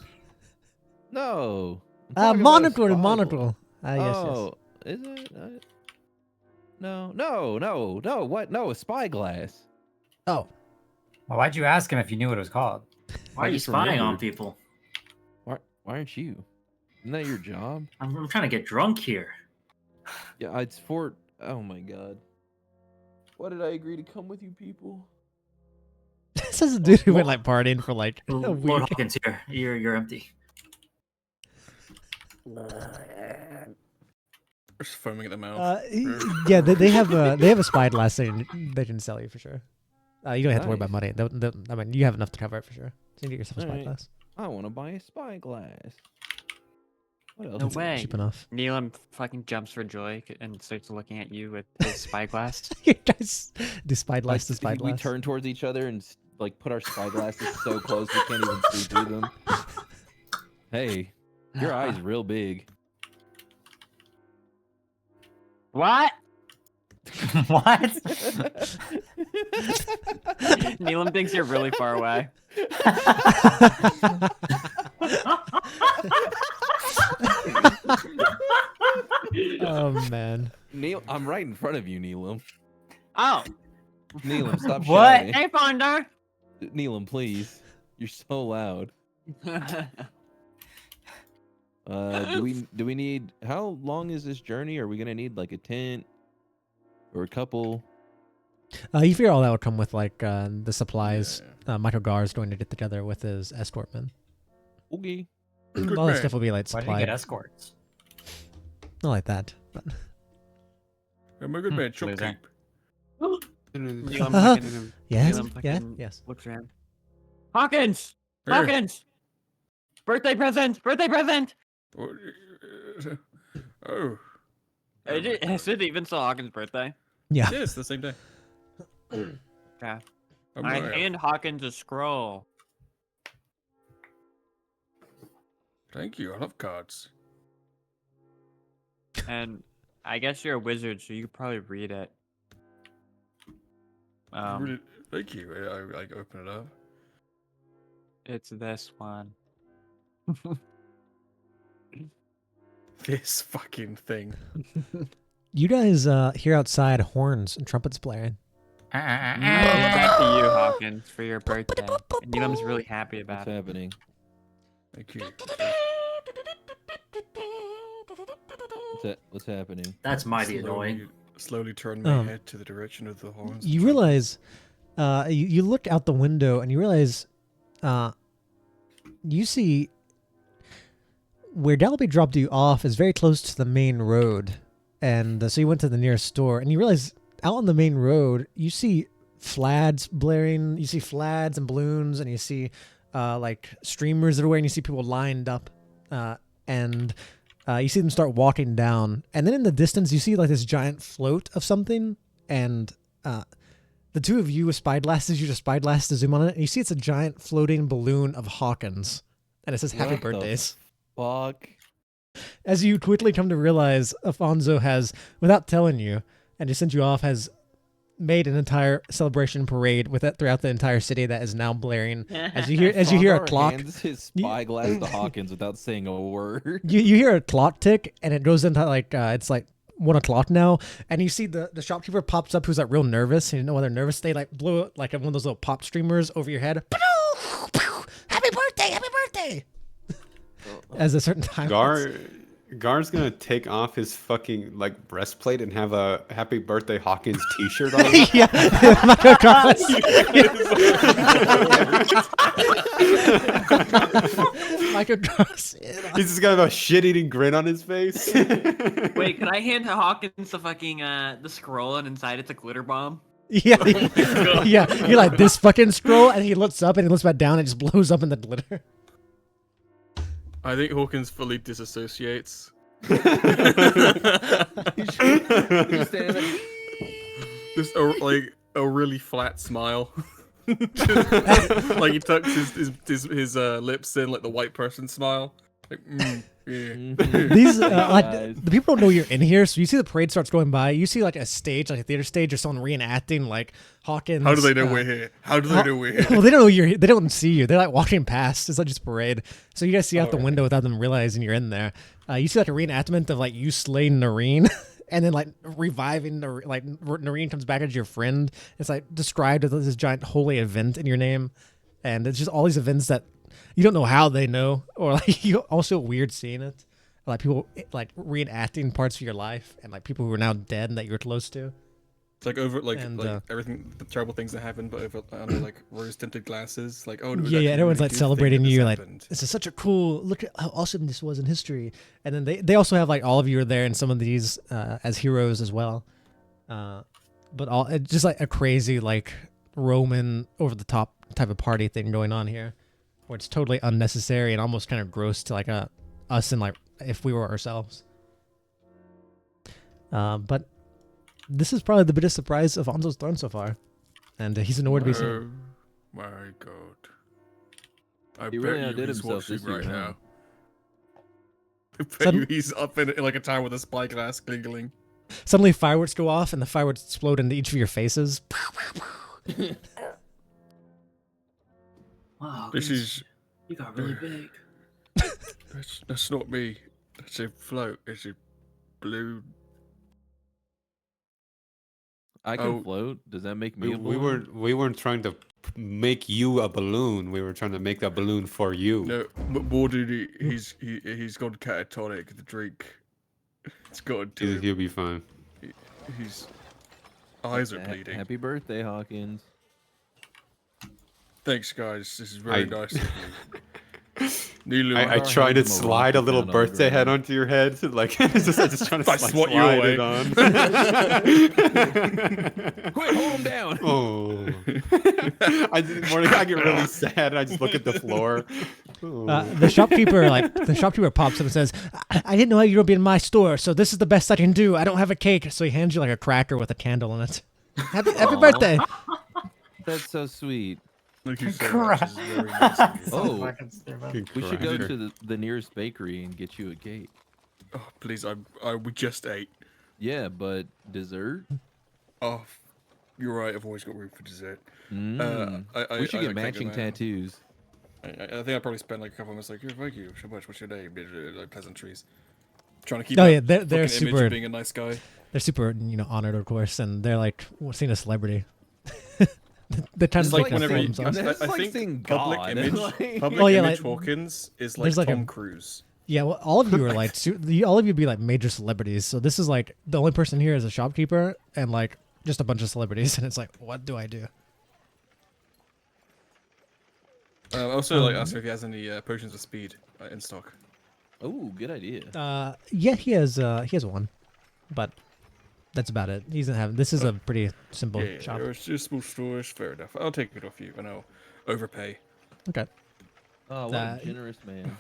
No. I'm talking about a Monocle. spy Monocle. ball. Yes, Oh, is it? No. What? No, a spyglass. yes. Oh. Well, why'd you ask him if you knew what it was called? Why are I you just spying on remembered. people? Why aren't you? Isn't that your job? I'm trying to get drunk here. Yeah, it's for. Oh my god. Why did I agree to come with you people? This is a dude who went like partying for like a Lord week. Hawkins here. You're empty. Just foaming at the mouth. Yeah, they have a spy glass they can sell you for sure. You don't have to worry about Nice. money. I mean, you have enough to cover it for sure. So you can get yourself a spy Alright. glass. I want to buy a spyglass. What else? No is way. Cheap enough. Neelam fucking jumps for joy and starts looking at you with his spyglass. You guys do spy glass to Like, spy we glass. turn towards each other and like put our spyglasses so close we can't even see through them. Hey, your eye's real big. What? What? Neelam thinks you're really far away. Oh man. Neil, I'm right in front of you, Neelam. Oh, Neelam, stop What? shouting. hey, Fawnde. Neelam, please. You're so loud. Do we need? How long is this journey? Are we gonna need like a tent or a couple? You figure all that would come with like the supplies. Michael Gar is going to get together with his escortment. Okay. Good All that man. stuff will be like Why did you supplied. get escorts? Not like that. But I'm a good man. loser. Shopkeep. Neelam Uh-huh. fucking, yes, Neelam yeah, fucking yes. looks around. Hawkins! Here. Hawkins! Birthday present! Birthday present! Oh. Is it even still Hawkins' birthday? Yeah. Yeah, it's the same day. Okay. I'm I right. hand Hawkins a scroll. Thank you. I love cards. And I guess you're a wizard, so you could probably read it. Really, thank you. I like open it up. It's this one. This fucking thing. You guys hear outside horns and trumpets blaring. Back to you, Hawkins, for your birthday. And Neelam's really happy What's about it. happening? Thank you. What's happening? That's mighty annoying. Slowly turn my head to the direction of the horns. You realize, you look out the window and you realize, you see where Dalby dropped you off is very close to the main road. And so you went to the nearest store and you realize out on the main road, you see flags blaring, you see flags and balloons, and you see like streamers everywhere, and you see people lined up, and you see them start walking down. And then in the distance, you see like this giant float of something, and the two of you with spy glasses, use a spy glass to zoom on it, and you see it's a giant floating balloon of Hawkins, and it says "Happy What the Birthdays." Fuck. As you quickly come to realize, Afonso has, without telling you, and he sent you off, has made an entire celebration parade with it throughout the entire city that is now blaring. As you hear a Fondor clock, hands his spyglass to Hawkins without saying a word. you hear a clock tick, and it goes into like it's like 1 o'clock now, and you see the shopkeeper pops up who's like real nervous. You know why they're nervous? They like blow like one of those little pop streamers over your head. Happy birthday! Happy birthday! As a certain time. Gar's gonna take off his fucking like breastplate and have a "Happy Birthday Hawkins" T-shirt on. Yeah, Michael Cross. Michael Cross. He's just got a shit-eating grin on his face. Wait, can I hand to Hawkins the fucking the scroll and inside it's a glitter bomb? Yeah, yeah. You're like this fucking scroll, and he looks up and he looks back down and it just blows up in the glitter. I think Hawkins fully disassociates. He's standing there. Just a really flat smile. Like he tucks his lips in like the white person smile. Like, yeah. These like the people don't know you're in here, so you see the parade starts going by. You see like a stage, like a theater stage, or someone reenacting like Hawkins. How do they know we're here? How do they know we're here? Well, they don't know you're here. They don't see you. They're like walking past. It's like just a parade. So you guys see out the window without them realizing you're in there. You see like a reenactment of like you slaying Noreen, and then like reviving like Noreen comes back as your friend. It's like described as this giant holy event in your name, and it's just all these events that you don't know how they know, or like you also weird seeing it, like people like reenacting parts of your life, and like people who are now dead and that you're close to. It's like over like And, everything, the terrible things that happen, but over under like rose tinted glasses. Like Yeah, everyone's like celebrating you. Like this is such a cool look at how awesome this was in history. And then they also have like all of you are there in some of these as heroes as well. But all it's just like a crazy like Roman over the top type of party thing going on here, where it's totally unnecessary and almost kind of gross to like us and like if we were ourselves. But this is probably the biggest surprise Afonso's thrown so far, and he's nowhere to be seen. Oh my god! I He bet really you outdid he's himself watching this year, right huh? now. I bet Sudden- you he's up in like a tower with a spyglass giggling. Suddenly, fireworks go off, and the fireworks explode into each of your faces. Wow, This is you got really big. that's not me. That's a float. It's a blue. I can Oh. float. Does that make me? we weren't trying to make you a balloon. We were trying to make that balloon for you. No, more than he's gone catatonic. The drink, it's gone to him. He'll be fine. His eyes are bleeding. Happy birthday, Hawkins. Thanks, guys. This is very nice of you. Nilu, I Our tried to hands on the slide a rock little down on the birthday head ground. onto your head, like just trying to I slide swat you away. it on. Quick, hold him down. Oh, Mordecai get really sad. And I just look at the floor. Oh. The shopkeeper pops up and says, I didn't know you were in my store, so this is the best I can do. I don't have a cake. So he hands you like a cracker with a candle in it. Happy Aw. birthday. That's so sweet. Thank you so much. This is very nice of you. Oh, Fucking stupid. Good we should go cracker. to the nearest bakery and get you a cake. Oh, please, we just ate. Yeah, but dessert? Oh, you're right. I've always got room for dessert. Mm. We should get matching tattoos. tattoos. I think I probably spent like a couple of minutes like, "Oh, thank you so much. What's your name?" Like pleasantries. Trying to keep. Oh that yeah, they're fucking image super of being a nice guy. they're super honored, of course, and they're like seen a celebrity. They're trying It's to like take whenever that you, for themselves. That's I like think saying public God. image, Like- public Oh, yeah, image like, Hawkins is like there's like a- Tom Cruise. Yeah, well, all of you are like, all of you be like major celebrities. So this is like the only person here is a shopkeeper and like just a bunch of celebrities, and it's like, what do I do? Also, like, ask if he has any potions of speed in stock. Oh, good idea. Yeah, he has one, but that's about it. He doesn't have. This is a pretty simple Yeah, shop. it's just small stores. Fair enough. I'll take it off you, and I'll overpay. Okay. Oh, what a generous man.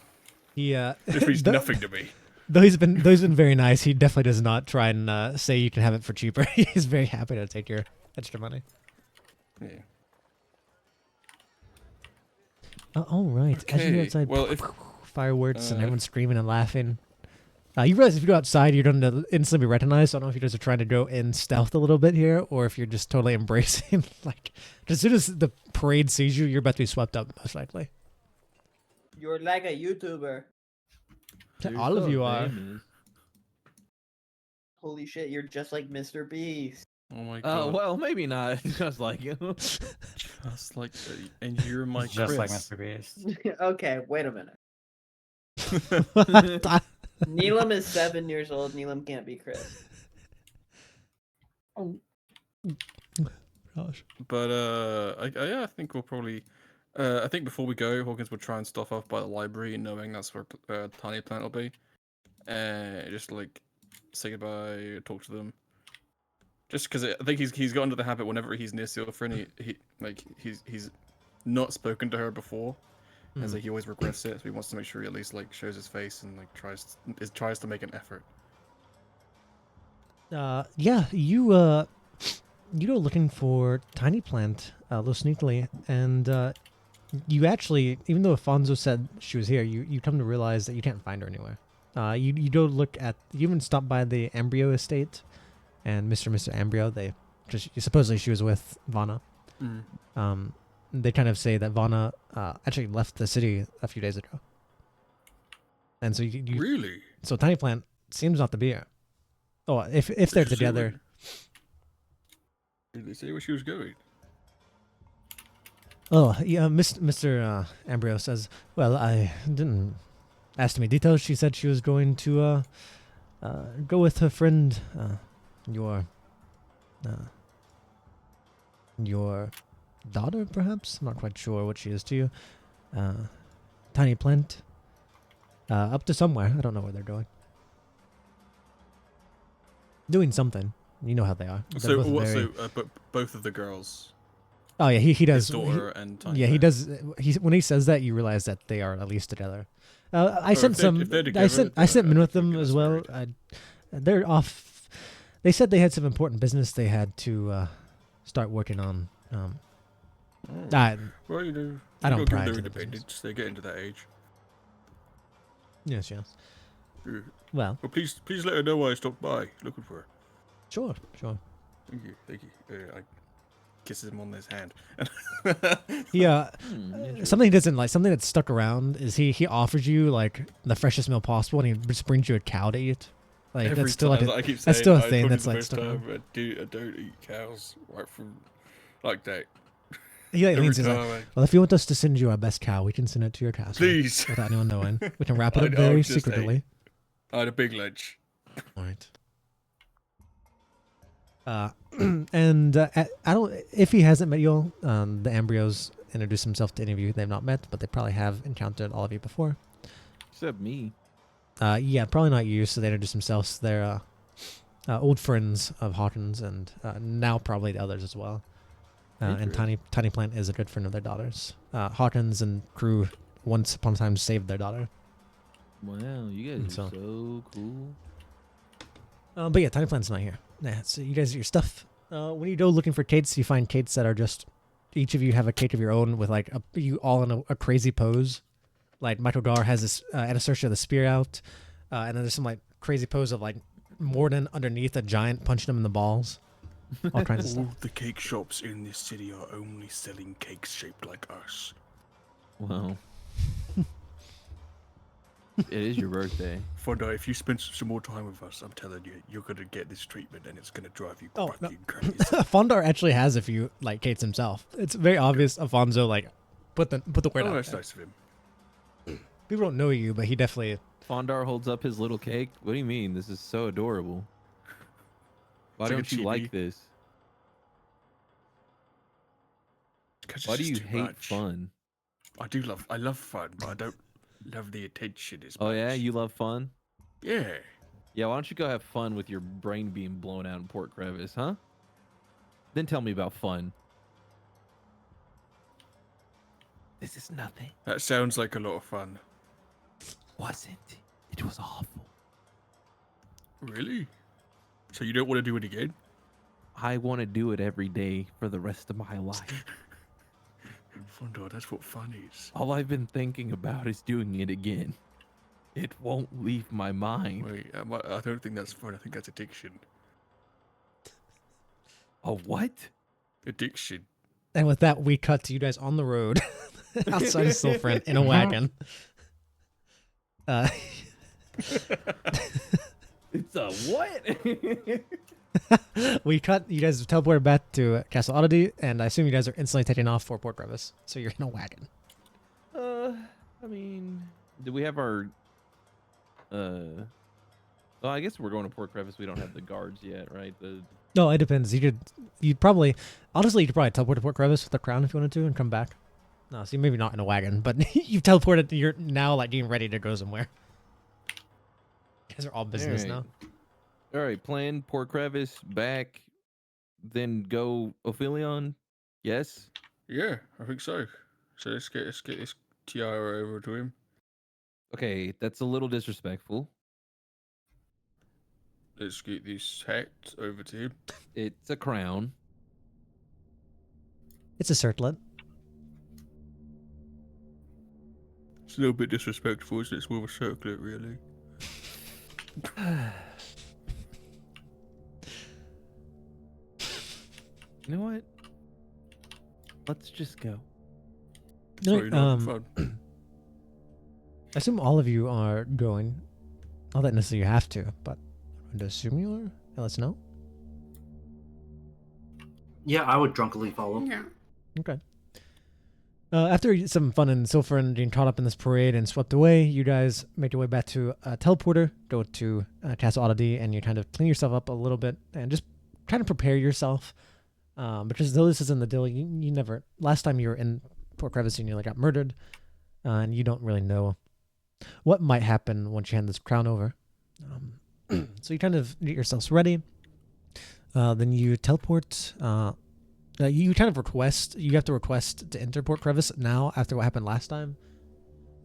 He This means though- nothing to me. Though he's been very nice, he definitely does not try and say you can have it for cheaper. He's very happy to take your extra money. Yeah. All right. As you go Okay, outside, well, if fireworks and everyone's screaming and laughing. You realize if you go outside, you're going to instantly be recognized. So I don't know if you guys are trying to go in stealth a little bit here, or if you're just totally embracing. Like, as soon as the parade sees you, you're about to be swept up, most likely. You're like a YouTuber. All of you are. Holy shit, you're just like Mr. Beast. oh my god, Well, maybe not. Just like you. just like, and you're my Just like Chris. Mr. Beast. Okay, wait a minute. Neelam is 7 years old. Neelam can't be Chris. Gosh. But yeah, I think we'll probably. I think before we go, Hawkins will try and stuff off by the library, knowing that's where Tiny Plant will be. Just like say goodbye, talk to them. Just because I think he's got into the habit whenever he's near Silfrin, he's not spoken to her before. And it's like he always regrets it, so he wants to make sure he at least like shows his face and like tries to make an effort. Yeah, you go looking for Tiny Plant a little sneakily, and you actually, even though Afonso said she was here, you come to realize that you can't find her anywhere. You go look at, you even stop by the Embryo estate, and Mr. and Mr. Embryo, supposedly she was with Vanna. They kind of say that Vanna actually left the city a few days ago. And so you Really? so Tiny Plant seems not to be here. Oh, if they're Did she say together. Did they say where she was going? Oh, yeah, Mr. Embryo says, well, I didn't ask me details. She said she was going to go with her friend, your daughter, perhaps? I'm not quite sure what she is to you. Tiny Plant. Up to somewhere. I don't know where they're going. Doing something. You know how they are. They're So both what? very- But both of the girls, Oh yeah, he does. his daughter and Tiny Yeah, he Plant. does. When he says that, you realize that they are at least together. I if sent they're- some. if they're I together, sent then men I with think them they're as well. They're off. They said they had some important business they had to start working on. Well, you know, I don't gotta give pry them their into the business. independence. They get into that age. Yes. Yeah. Well, Well, please let her know I stopped by looking for her. sure. Thank you. I kisses him on his hand. Yeah. Interesting. Something he doesn't like. Something that's stuck around is he offers you like the freshest meal possible, and he just brings you a cow to eat. Like Every that's still like time, a, I keep saying, that's still a I thing told you that's the like first stuck around. time, I don't eat cows right from like that. He like Every leans. He's like, time, well, if you want us to send you our best cow, we can send it to your castle. Please. Without anyone knowing. We can wrap it up I very would just say- secretly. I had a big lunch. All right. And I don't. If he hasn't met you all, the embryos introduce himself to any of you they've not met, but they probably have encountered all of you before. Except me. Yeah, probably not you. So they introduce themselves. They're old friends of Hawkins, and now probably the others as well. And Tiny Plant is a good friend of their daughter's. Hawkins and crew once upon a time saved their daughter. Wow, you guys So- are so cool. But yeah, Tiny Plant's not here. Yeah, so you guys get your stuff. When you go looking for cates, you find cates that are just, each of you have a cate of your own with like you all in a crazy pose. Like Michael Gar has this Anastasia the spear out, and then there's some like crazy pose of like Morden underneath a giant punching him in the balls. All kinds of stuff. All the cake shops in this city are only selling cakes shaped like us. Wow. It is your birthday. Fawnde, if you spend some more time with us, I'm telling you, you're gonna get this treatment, and it's gonna drive you Oh, no. fucking crazy. Fondar actually has a few like Kates himself. It's very obvious Afonso like put the word Oh, out that's there. nice of him. People don't know you, but he definitely. Fondar holds up his little cake. What do you mean? This is so adorable. Why It's like a don't you chibi. like this? Why do you too hate much. fun? I love fun, but I don't love the attention as much. Oh yeah, you love fun? Yeah. Yeah, why don't you go have fun with your brain being blown out in Port Crevice, huh? Then tell me about fun. This is nothing. That sounds like a lot of fun. Wasn't. It was awful. Really? So you don't want to do it again? I want to do it every day for the rest of my life. Fawnde, that's what fun is. All I've been thinking about is doing it again. It won't leave my mind. Wait, I don't think that's fun. I think that's addiction. A what? Addiction. And with that, we cut to you guys on the road outside of Silfrin in a wagon. It's a what? We cut. You guys teleported back to Castle Oddity, and I assume you guys are instantly taking off for Port Crevice. So you're in a wagon. I mean, do we have our? Well, I guess we're going to Port Crevice. We don't have the guards yet, right? No, it depends. You'd probably, honestly, you could probably teleport to Port Crevice with the crown if you wanted to and come back. No, see, maybe not in a wagon, but you've teleported. You're now like getting ready to go somewhere. You guys are all business now. All right, plan Port Crevice back, then go Ophelion. Yes. Yeah, I think so. So let's get this tiara over to him. Okay, that's a little disrespectful. Let's get this hat over to him. It's a crown. It's a circlet. It's a little bit disrespectful, isn't it? It's more of a circlet, really. You know what? Let's just go. Sorry, not fun. I assume all of you are going. Not that necessarily you have to, but I'm going to assume you are. Let us know. Yeah, I would drunkenly follow. Yeah. Okay. After some fun in Silfrin getting caught up in this parade and swept away, you guys make your way back to Teleporter, go to Castle Oddity, and you kind of clean yourself up a little bit and just kind of prepare yourself. Because though this is in the deal, you never... Last time you were in Port Crevice, you nearly got murdered, and you don't really know what might happen once you hand this crown over. So you kind of get yourselves ready. Then you teleport... you kind of request, you have to request to enter Port Crevice now after what happened last time.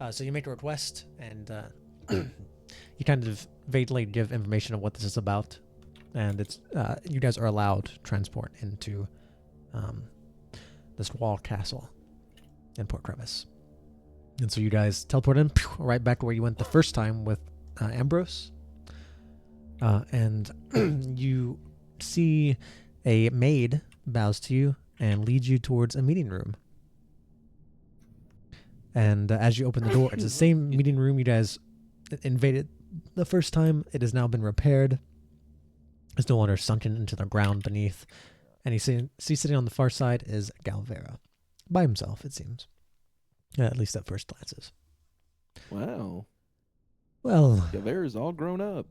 So you make a request and you kind of vaguely give information of what this is about. And it's you guys are allowed transport into this wall castle in Port Crevice. And so you guys teleport in right back where you went the first time with Ambrose. And you see a maid bows to you and leads you towards a meeting room. And as you open the door, it's the same meeting room you guys invaded the first time. It has now been repaired. It's no longer sunken into the ground beneath. And you see sitting on the far side is Galvera. By himself, it seems. At least at first glances. Wow. Well, Galvera's all grown up.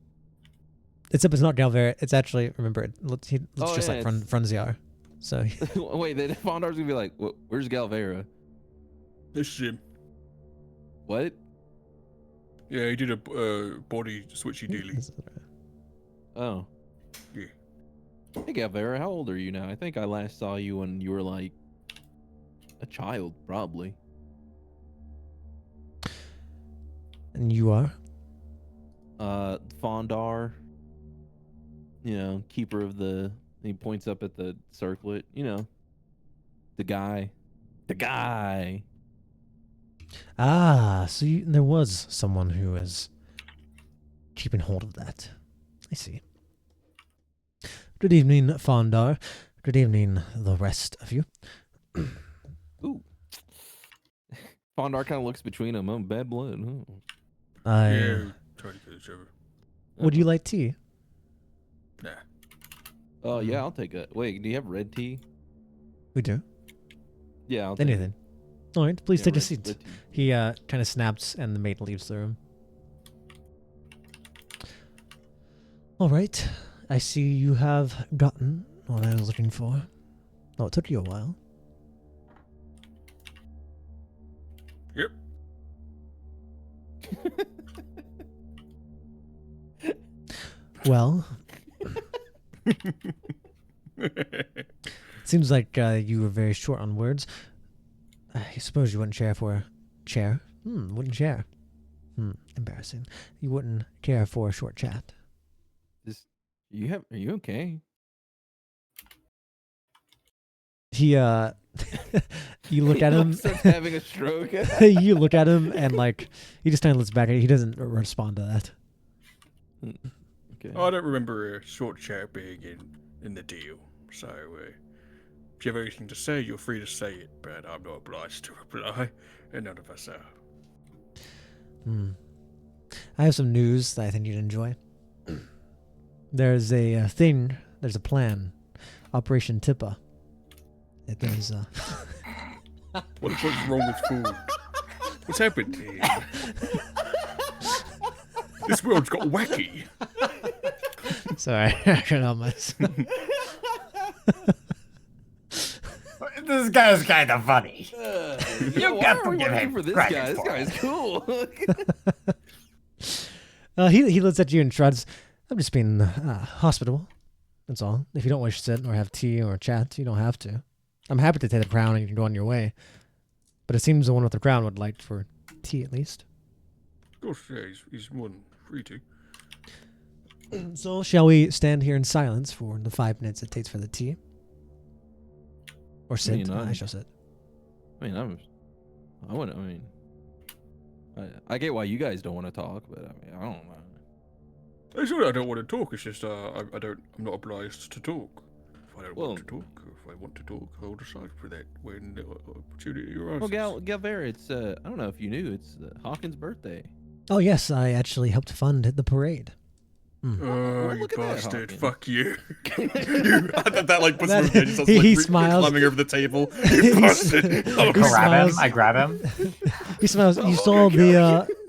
except it's not Galvera. It's actually, remember, it looks just yeah, like Frunziar. So Wait, then Fawndar's gonna be like, where's Galvera? This is him. What? Yeah, he did a body switchy dealy. Oh. Yeah. Hey, Galvera, how old are you now? I think I last saw you when you were like a child, probably. And you are? Fawndar. You know, keeper of the... He points up at the circlet. You know, the guy. The guy. Ah, so there was someone who was keeping hold of that. I see. Good evening, Fawndar. Good evening, the rest of you. Ooh. Fawndar kind of looks between them. Oh, bad blood. Oh. Yeah, try to kill each other. Would you like tea? Nah. Oh yeah, I'll take it. Wait, do you have red tea? We do. Yeah, I'll take it. Anything. All right, please Yeah, take a red seat. tea. He kind of snaps, and the maid leaves the room. All right, I see you have gotten what I was looking for. Oh, it took you a while. Yep. Well, seems like you were very short on words. I suppose you wouldn't share for a chair. Wouldn't share. Embarrassing. You wouldn't care for a short chat. Are you okay? He you look at him. Starts having a stroke. You look at him and like he just kind of looks back at you. He doesn't respond to that. Okay. I don't remember a short chat being in the deal. So, if you have anything to say, you're free to say it, but I'm not obliged to reply, and none of us are. I have some news that I think you'd enjoy. There's a thing. There's a plan. Operation Tippa. It is. What's wrong with food? What's happened here? This world's got wacky. Sorry, I can't help myself. This guy's kind of funny. You got got to give him for this credit guy. This for guy's it. cool. He looks at you and shrugs. I'm just being hospitable. That's all. If you don't wish to sit or have tea or chat, you don't have to. I'm happy to take the crown and you can go on your way. But it seems the one with the crown would like for tea at least. Of course, yeah, he's more than free to. So shall we stand here in silence for the 5 minutes it takes for the tea? Or sit? I shall sit. I I get why you guys don't want to talk, but I mean, I don't know. It's not that I don't want to talk. It's just I'm not obliged to talk. If I don't want to talk, or if I want to talk, I'll decide for that when the opportunity arises. Well, Galver, it's I don't know if you knew, it's Hawkins' birthday. Oh yes, I actually helped fund the parade. Oh, you look at that, bastard! Hawkins. Fuck you! that like puts That- him in. He starts he like smiles. climbing over the table. You bastard! Oh, He Grab smiles. him. I grab him. He smiles. You saw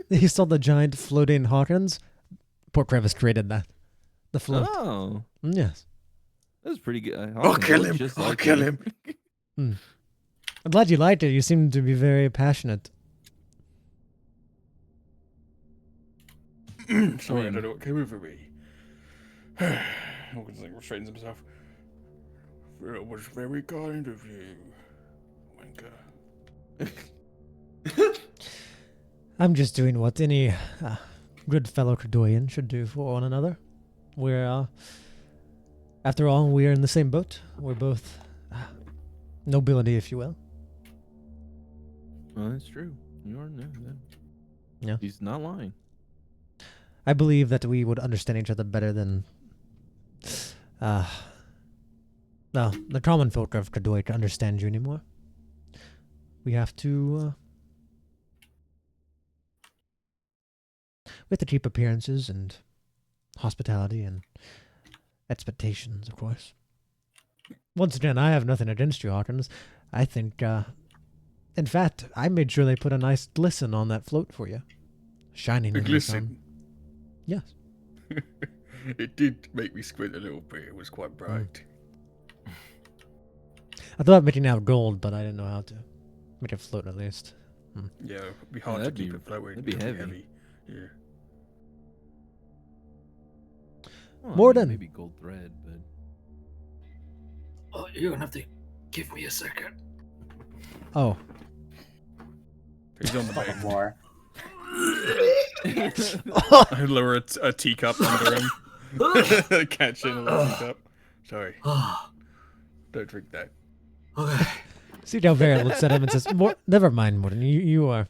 he saw the giant floating Hawkins. Poor Crevice created that. The float. Oh, Yes. that's pretty good. I'll Hawkins kill looks him! just I'll like kill you. him! I'm glad you liked it. You seem to be very passionate. Sorry, I don't know what came over me. Hawkins like restrains himself. It was very kind of you, Winker. I'm just doing what any good fellow Credoyan should do for one another. We're, after all, we're in the same boat. We're both nobility, if you will. Oh, that's true. You are no. Yeah. He's not lying. I believe that we would understand each other better than the common folk of Credoy can understand you anymore. We have to keep appearances and hospitality and expectations, of course. Once again, I have nothing against you, Hawkins. I think, in fact, I made sure they put a nice glisten on that float for you. Shining A in the sun. glisten. Yes. It did make me squint a little bit. It was quite bright. I thought of making it out of gold, but I didn't know how to. Make it float at least. Yeah, it'd be hard to that'd keep be- it floating. that'd be It'd heavy. Yeah. Well, Morden. Maybe gold thread, but Oh, you're gonna have to give me a second. Oh. He's on the On the mend. floor. I lower a teacup under him. Catch in a little teacup. Sorry, Oh, don't drink that. okay. See how Vera looks at him and says, never mind, Morden. You are...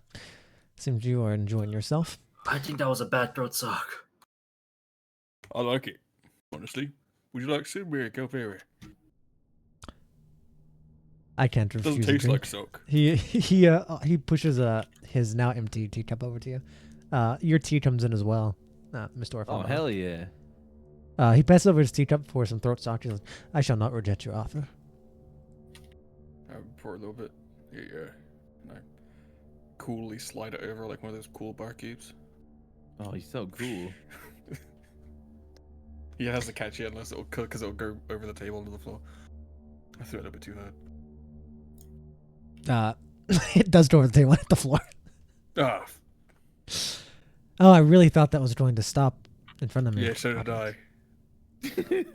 Seems you are enjoying yourself. I think that was a bad throat sock. I like it, honestly. Would you like some? Here, go for it. I can't refuse Doesn't a taste drink. like sock. He pushes his now empty teacup over to you. Your tea comes in as well, Mr. Oh Orphan. hell yeah! He passes over his teacup for some throat stock. He says, I shall not reject your offer. I pour a little bit. Yeah, and I coolly slide it over like one of those cool bar cubes. Oh, he's so cool. He has to catch it unless it'll cook, because it'll go over the table onto the floor. I threw it a bit too hard. It does go over the table and hit the floor. Ah, Oh, I really thought that was going to stop in front of me. yeah, so did I. Hawkins,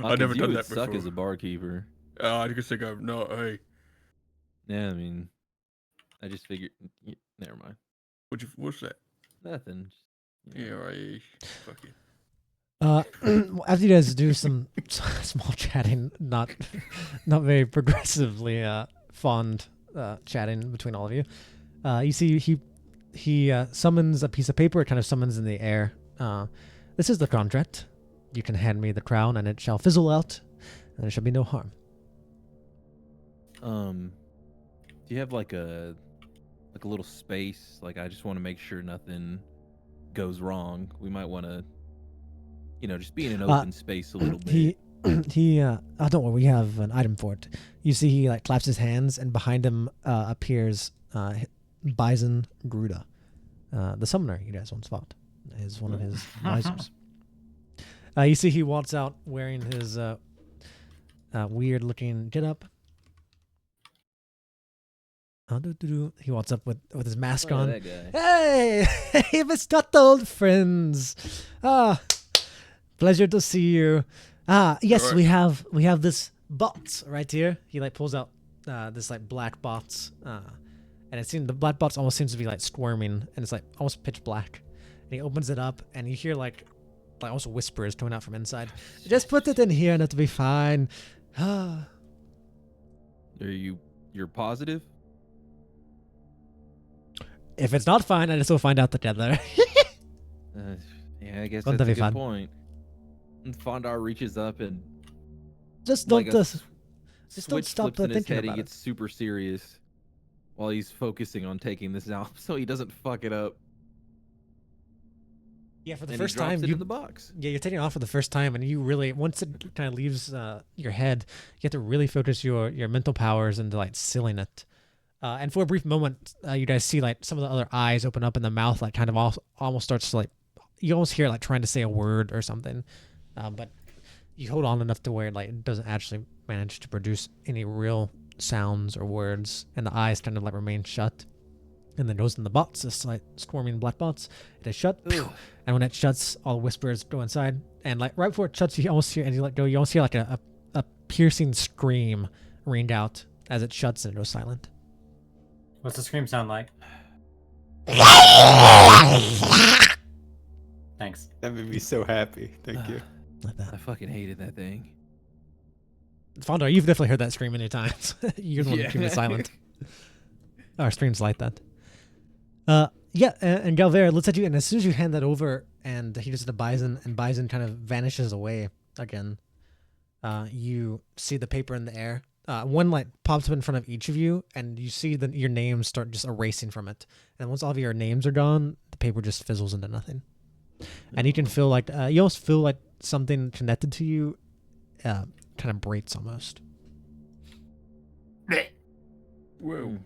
I've never you done would that suck before. as a barkeeper. I just think I'm not. Hey, Yeah, I mean, I just figured. Never mind. what's that? Nothing. Yeah, right. Fuck you. After you guys do some small chatting, not very progressively fond chatting between all of you, you see he summons a piece of paper. It kind of summons in the air. This is the contract. You can hand me the crown, and it shall fizzle out, and there shall be no harm. Do you have like a little space? Like, I just want to make sure nothing goes wrong. We might want to, just be in an open space a little bit. Don't worry, we have an item for it. You see, he like claps his hands, and behind him appears Bison Gruda, the summoner you guys once fought. Is one of his advisors. You see, he walks out wearing his weird-looking get-up. He walks up with his mask Look at on. that guy. Hey, hey, Mr. Old friends. Pleasure to see you. Yes, Alright. we have this box right here. He like pulls out this like black box, and it seems the black box almost seems to be like squirming, and it's like almost pitch black. And he opens it up, and you hear like almost whispers coming out from inside. Just put it in here, and it'll be fine. You're positive? If it's not fine, I just will find out together. Yeah, I guess Wouldn't that's that a be good fun? point. And Fondar reaches up and Just like don't a just don't switch stop flips in his thinking head. He about it. gets super serious while he's focusing on taking this out, so he doesn't fuck it up. Yeah, for the And first he drops time, it in the box. Yeah, you're taking it off for the first time, and you really, once it kind of leaves your head, you have to really focus your mental powers into like sealing it. And for a brief moment, you guys see like some of the other eyes open up, and the mouth like kind of almost starts to like, you almost hear it, like trying to say a word or something, but you hold on enough to where like it doesn't actually manage to produce any real sounds or words, and the eyes kind of like remain shut. And then goes in the box, this like squirming black box. It is shut, Ugh. and when it shuts, all whispers go inside. And like right before it shuts, you almost hear, and you let go, you almost hear like a piercing scream ringed out as it shuts and it goes silent. What's the scream sound like? Thanks. That made me so happy. Thank you. Like that. I fucking hated that thing. Fondar, you've definitely heard that scream many times. You're the one that keeps it silent. Our streams like that. Yeah, and Galvera looks at you, and as soon as you hand that over, and he does the Bison, and Bison kind of vanishes away again, you see the paper in the air. One light pops up in front of each of you, and you see your names start just erasing from it. And once all of your names are gone, the paper just fizzles into nothing. And you can feel like, you almost feel like something connected to you kind of breaks almost. Whoa.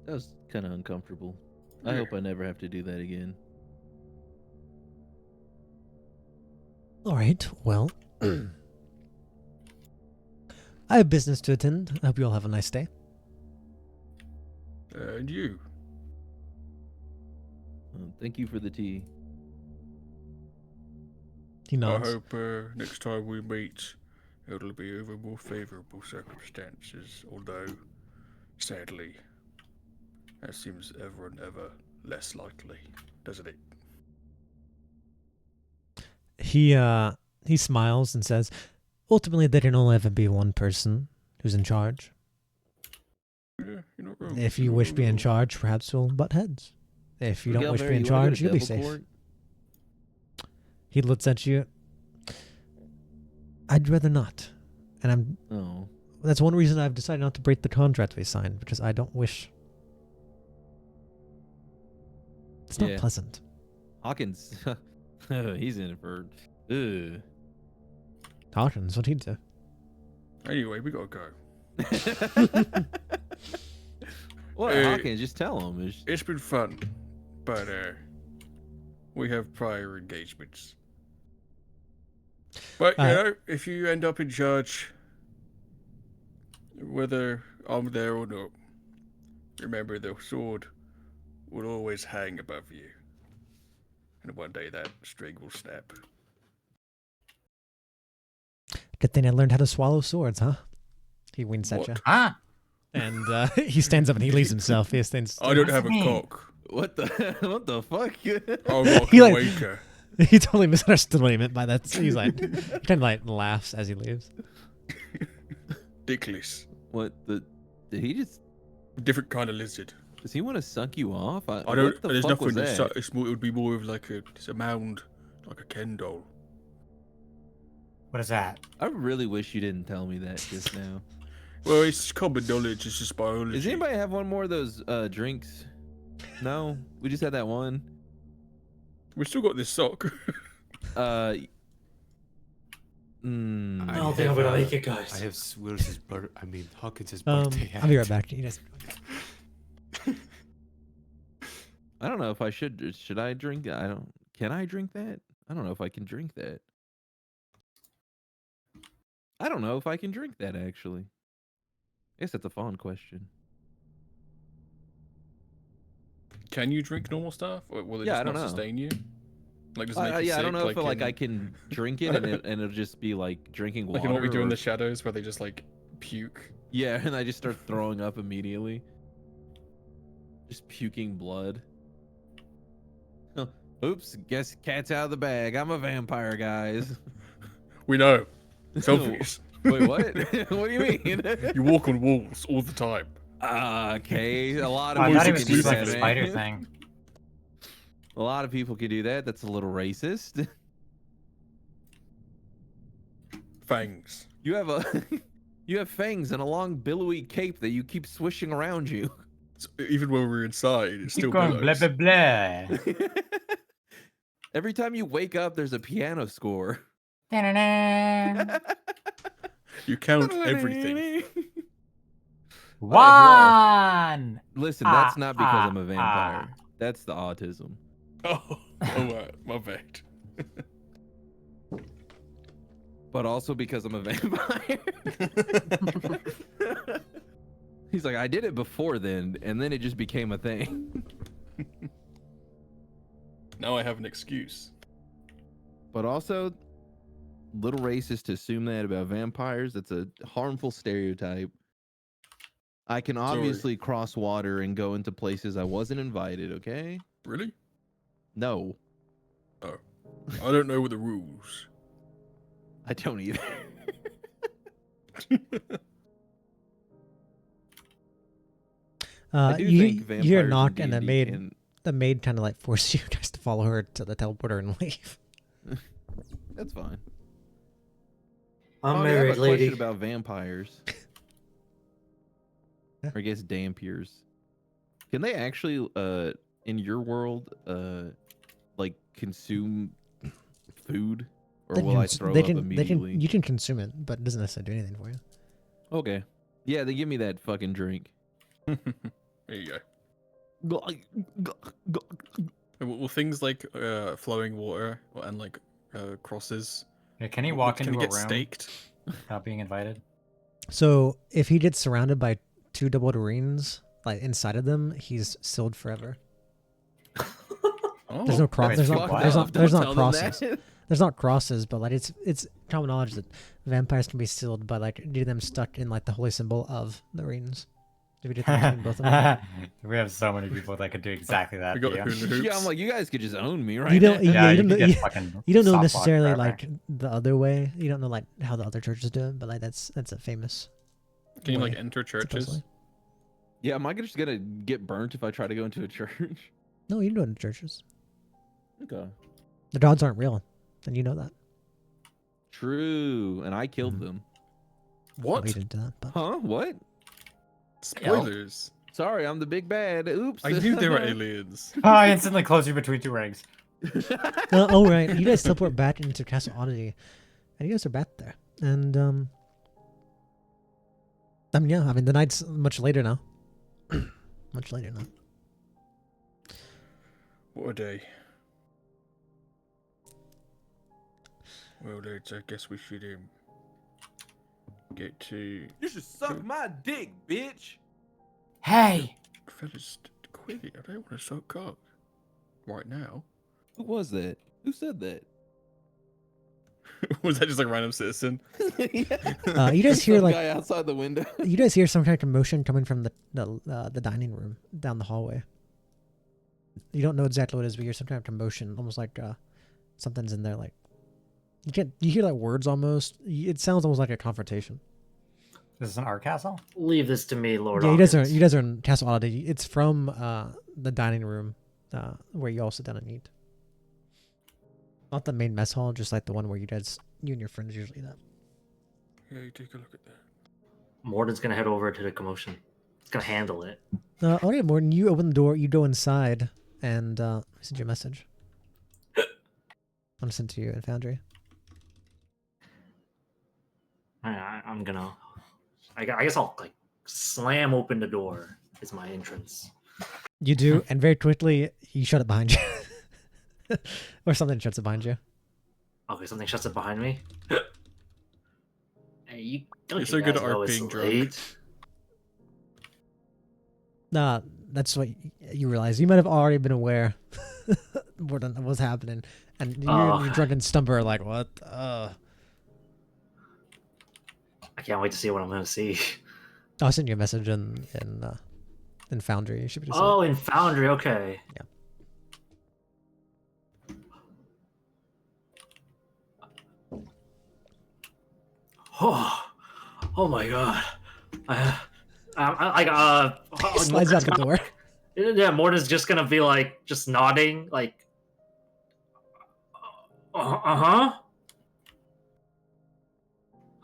That was kind of uncomfortable. I Yeah. hope I never have to do that again. All right, well, I have business to attend. I hope you all have a nice day. And you. Thank you for the tea. He I nods. hope next time we meet, it'll be over more favorable circumstances, although, sadly, that seems ever and ever less likely, doesn't it? He smiles and says, ultimately, there can only ever be one person who's in charge. Yeah, you're not wrong. If you You're wish not to be in wrong. charge, perhaps we'll butt heads. If you don't wish to be in Galveri, you wanna go charge, to you'll be Devil safe. Court? He looks at you. I'd rather not. And Oh. that's one reason I've decided not to break the contract we signed, because I don't wish It's not Yeah. pleasant. Hawkins, he's in it for. Ugh. Hawkins, what he do? Anyway, we gotta go. What, Hey. Hawkins? Just tell him. It's been fun, but we have prior engagements. But you know, if you end up in charge, whether I'm there or not, remember the sword will always hang above you, and one day that string will snap. Good thing I learned how to swallow swords, huh? He winks at What? you. Huh? And he stands up and he leaves himself. He stands. I don't have a me. cock. what the what the fuck? I'm not He, a like- waker. He totally misunderstood what he meant by that. So he's like, he kind of like laughs as he leaves. Dickless. What the? Did he just? Different kind of lizard. Does he want to suck you off? I what don't. the There's fuck was nothing. that? It's more, it would be more of like it's a mound, like a Ken doll. What is that? I really wish you didn't tell me that just now. Well, it's common knowledge. It's just biology. Does anybody have one more of those drinks? No, we just had that one. We still got this sock. Mm, I don't think I'm gonna make it, guys. I have Will's birthday. I mean Hawkins' birthday. I'll be right back. You guys. I don't know if I should. Should I drink? I don't. Can I drink that? I don't know if I can drink that. I don't know if I can drink that actually. I guess that's a Fawnde question. Can you drink normal stuff, or will it Yeah, just I don't not know. sustain you? Like, does it make you Yeah, I don't sick, know if like in- I can drink it and it'll just be like drinking water. like in what we do in or- the shadows, where they just like puke. Yeah, and I just start throwing up immediately. Just puking blood. Oops, guess cat's out of the bag. I'm a vampire, guys. We know. It's obvious. Wait, what? What do you mean? You walk on walls all the time. Okay, a lot Oh, of I people thought he can was do just like that, the man. spider thing. A lot of people can do that. That's a little racist. Fangs. You have a you have fangs and a long billowy cape that you keep swishing around you. So even when we're inside, it's Keep still going, blah billows. blah blah. Every time you wake up, there's a piano score. Da-na-na. You count everything. One. Listen, that's not because Ah, I'm a vampire. That's the autism. Oh, my bad. But also because I'm a vampire. He's like, I did it before then, and then it just became a thing. Now I have an excuse. But also, little racist to assume that about vampires. That's a harmful stereotype. I can obviously cross water and go into places I wasn't invited, okay? Really? No, I don't know the rules. I don't either. I do You think hear a vampires knock in and the D&D maid, can- the maid kind of like forces you guys to follow her to the teleporter and leave. That's fine. I'm Oh, I married, have a lady. question about vampires. Yeah. Or I guess dampiers. Can they actually, in your world, like consume food, or They will can I s- throw they up can, immediately? You can consume it, but it doesn't necessarily do anything for you. Okay. Yeah, they give me that fucking drink. There you go. Will things like flowing water and like crosses? Yeah, can he walk can into he a get room staked? without being invited? So if he gets surrounded by two double arenes, like inside of them, he's sealed forever. Oh, There's no cross. Wait, There's fuck not. There's off, not. There's don't not tell them crosses. that. There's not crosses, but like it's common knowledge that vampires can be sealed by like getting them stuck in like the holy symbol of the arenes. If you did that between both of them, We have so many people that could do exactly that. We got to you. hula hoops. Yeah, I'm like, you guys could just own me right you don't. now. Yeah, you you don't could know. get You, fucking you don't know softball necessarily forever. like the other way. You don't know like how the other churches do it, but like that's a famous. Can you like way, enter churches? supposedly. Yeah, am I just gonna get burnt if I try to go into a church? No, you can do it in churches. Okay. The gods aren't real, and you know that. True, and I killed Mhm. them. Well, What? you didn't do that, but Huh? What? Spoilers. Sorry, I'm the big bad. Oops. I knew they were aliens. I instantly close you between two rings. Oh right, you guys teleport back into Castle Oddity, and you guys are back there. And yeah, I mean the night's much later now. Much later now. What a day. Well, lads, I guess we should get to. You should suck my dick, bitch. Hey! Fellas, quick! I don't want to suck cock right now. Who was that? Who said that? Was that just like a random citizen? Yeah. You guys hear Some like guy outside the window. you guys hear some kind of commotion coming from the dining room down the hallway. You don't know exactly what it is, but you hear some kind of commotion, almost like something's in there. Like you hear like words almost. It sounds almost like a confrontation. This is an art castle? Leave this to me, Lord. Yeah, Hawkins. you guys are in Castle Oddity. It's from the dining room where you all sit down and eat. Not the main mess hall, just like the one where you and your friends usually eat at. Yeah, you take a look at that. Morden's gonna head over to the commotion. It's gonna handle it. Okay, Morton, you open the door, you go inside, and I send you a message. I'm gonna send to you in Foundry. I'm gonna. I guess I'll like slam open the door. Is my entrance. You do, and very quickly you shut it behind you, or something shuts it behind you. Okay, something shuts it behind me. Hey, you don't You're you so good guys at know art it's being drunk. late? Nah, that's what you realize. You might have already been aware what was happening, and your drunken stumper are like, what? I can't wait to see what I'm gonna see. I'll send you a message in Foundry. You should be able to see Oh, in Foundry, okay. Yeah. Oh my god. it. Slides out the door. Yeah, Morden's just gonna be like, just nodding, like, uh-huh.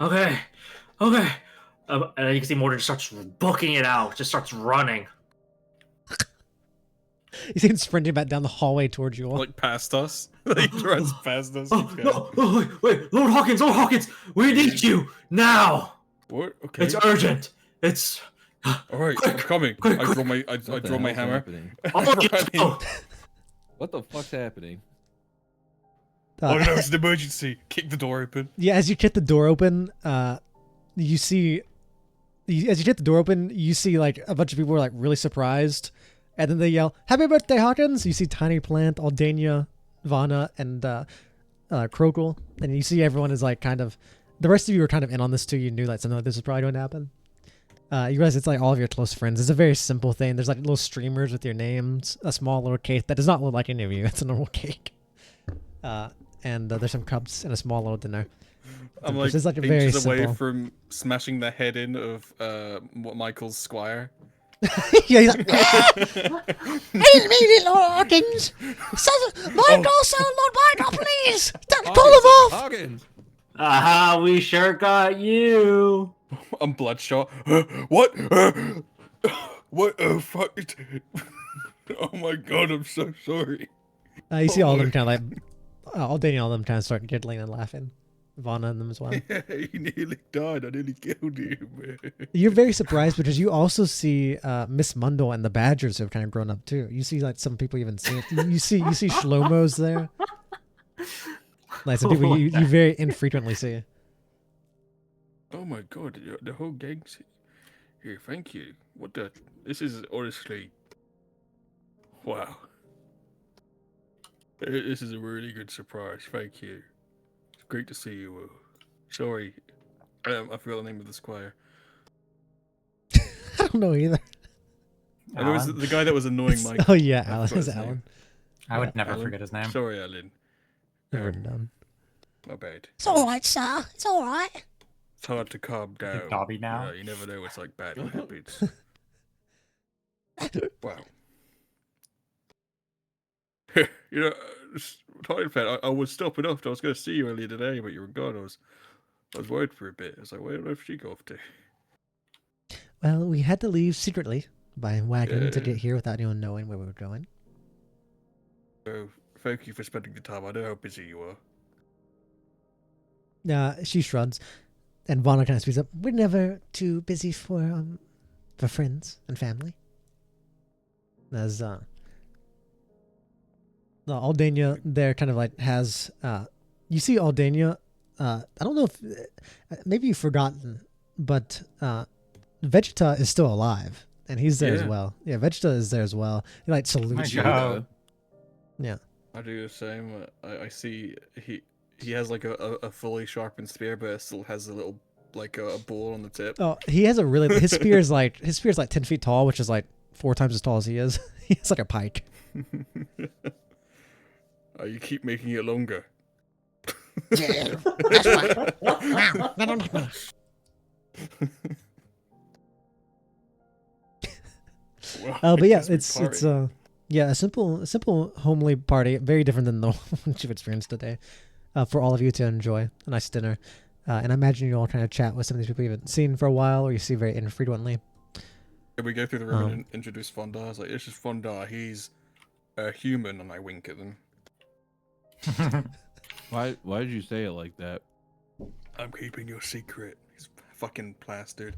Okay. And then you can see Morden starts booking it out, just starts running. You see him sprinting back down the hallway towards you all. Like past us. He runs past us. Oh, no, wait, Lord Hawkins, we need you now. What? Okay. It's urgent. It's All right, quick, I'm coming. quick, I draw quick. my I What the draw my hell's hammer. happening? oh, What the fuck's happening? Oh no, it's an emergency. Kick the door open. Yeah, as you kick the door open, you see, as you get the door open, you see like a bunch of people are like really surprised, and then they yell, "Happy birthday, Hawkins!" You see Tiny Plant, Aldania, Vanna, and Krokle, and you see everyone is like kind of. The rest of you were kind of in on this too. You knew that something like this was probably going to happen. You realize it's like all of your close friends. It's a very simple thing. There's like little streamers with your names, a small little cake that does not look like any of you. It's a normal cake. And there's some cups and a small little dinner. I'm It's like, like a very inches away simple- from smashing the head in of Michael's squire. Yeah, he's like, "Hail me, Lord Hawkins! Michael, son of Lord Michael, please! Call him off!" Hawkins! aha, we sure got you. I'm bloodshot. What? What? Oh fuck! Oh my god! I'm so sorry. You see all of them kind of like, Aldania, all of them kind of start giggling and laughing. Vanna and them as well. He nearly died. I nearly killed him. You're very surprised because you also see Miss Mundle and the Badgers who have kind of grown up too. You see like some people even see it. You see Shlomo's there. Like some people you very infrequently see. Oh my god! The whole gang's here. Thank you. What the? This is honestly. Wow. This is a really good surprise. Thank you. It's great to see you all. Sorry, I forgot the name of the squire. I don't know either. And it was Alan? the guy that was annoying Mike. Oh yeah, I Alan. forgot It's his name. Alan. I would never Alan? forget his name. Sorry, Alan. Written down. My bad. It's all right, sir. It's all right. It's hard to calm down. Dobby now? You never know what's like bad habits. Wow. You know, Titan fan, I was stopping off. I was going to see you earlier today, but you were gone. I was worried for a bit. I was like, where on earth did she go off to? Well, we had to leave secretly by wagon to get here without anyone knowing where we were going. Oh, thank you for spending the time. I know how busy you are. She shrugs, and Vana kind of speaks up. We're never too busy for friends and family. As Aldania there kind of like has you see Aldania. I don't know if maybe you've forgotten, but Vegeta is still alive, and he's there as well. Yeah, Vegeta is there as well. He like salutes you. Yeah, I do the same. I see he has like a fully sharpened spear, but it still has a little like a ball on the tip. Oh, he has a really his spear is like 10 feet tall, which is like 4 times as tall as he is. He has like a pike. You keep making it longer. Yeah, that's right. Wow, that don't me. Well, But yeah, guess we it's party. a simple homely party, very different than the one you've experienced today. For all of you to enjoy a nice dinner, and I imagine you all kind of chat with some of these people you haven't seen for a while, or you see very infrequently. We go through the room and introduce Fawnde. I was like, "This is Fawnde. He's a human," and I wink at them. Why did you say it like that? I'm keeping your secret. He's fucking plastered.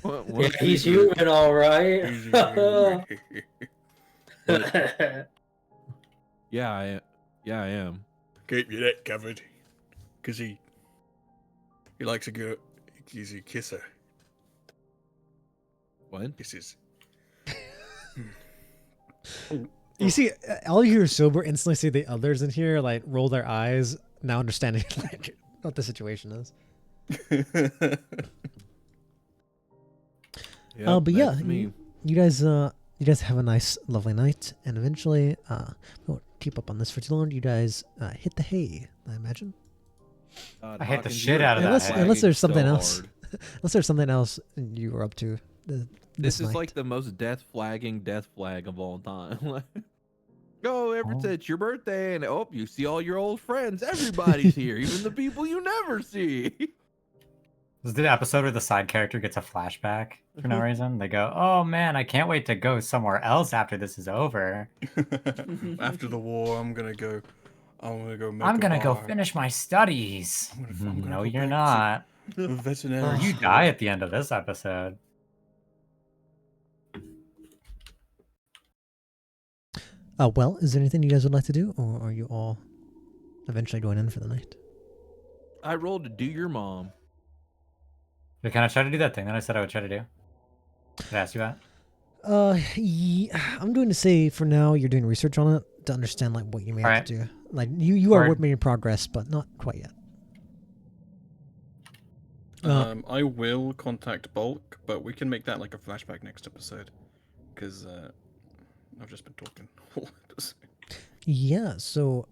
Yeah, he's human, all right. He's a human. Yeah, I am. Keep your neck covered, cause he likes a good. He's a kisser. What? Kisses. You see, all you who are sober instantly see the others in here like roll their eyes, now understanding like what the situation is. Yep, but yeah, that's me. you guys have a nice, lovely night, and eventually, we won't keep up on this for too long. You guys hit the hay, I imagine. I hate the shit out of that. Unless there's something else. Unless there's something else you were up to. This is night. like the most death flag of all time. Go, Everett, it's your birthday, and you see all your old friends. Everybody's here, even the people you never see. This is the episode where the side character gets a flashback for no reason. They go, "Oh man, I can't wait to go somewhere else after this is over. After the war, I'm gonna go. I'm gonna go finish my studies." I'm gonna No, go you're back not. to the veterinary Or you school. die at the end of this episode. Well, is there anything you guys would like to do, or are you all eventually going in for the night? I rolled to do your mom. We kind of try to do that thing that I said I would try to do. Did I ask you that? I'm going to say for now you're doing research on it to understand like what you may have Alright. to do. Like you are Word. making progress, but not quite yet. I will contact Bulk, but we can make that like a flashback next episode, because I've just been talking. Yeah. So,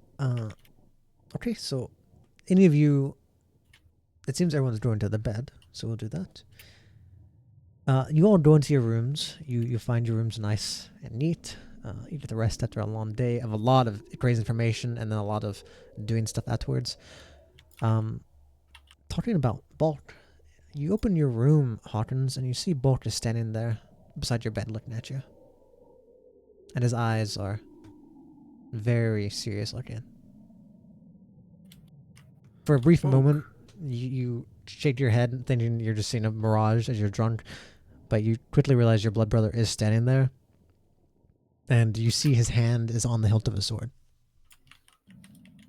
okay. So, any of you? It seems everyone's going to the bed, so we'll do that. You all go into your rooms. You find your rooms nice and neat. You get the rest after a long day of a lot of crazy information and then a lot of doing stuff afterwards. Talking about Bulk, you open your room, Hawkins, and you see Bulk is standing there beside your bed looking at you. And his eyes are very serious looking. For a brief moment, you shake your head thinking you're just seeing a mirage as you're drunk, but you quickly realize your blood brother is standing there, and you see his hand is on the hilt of a sword.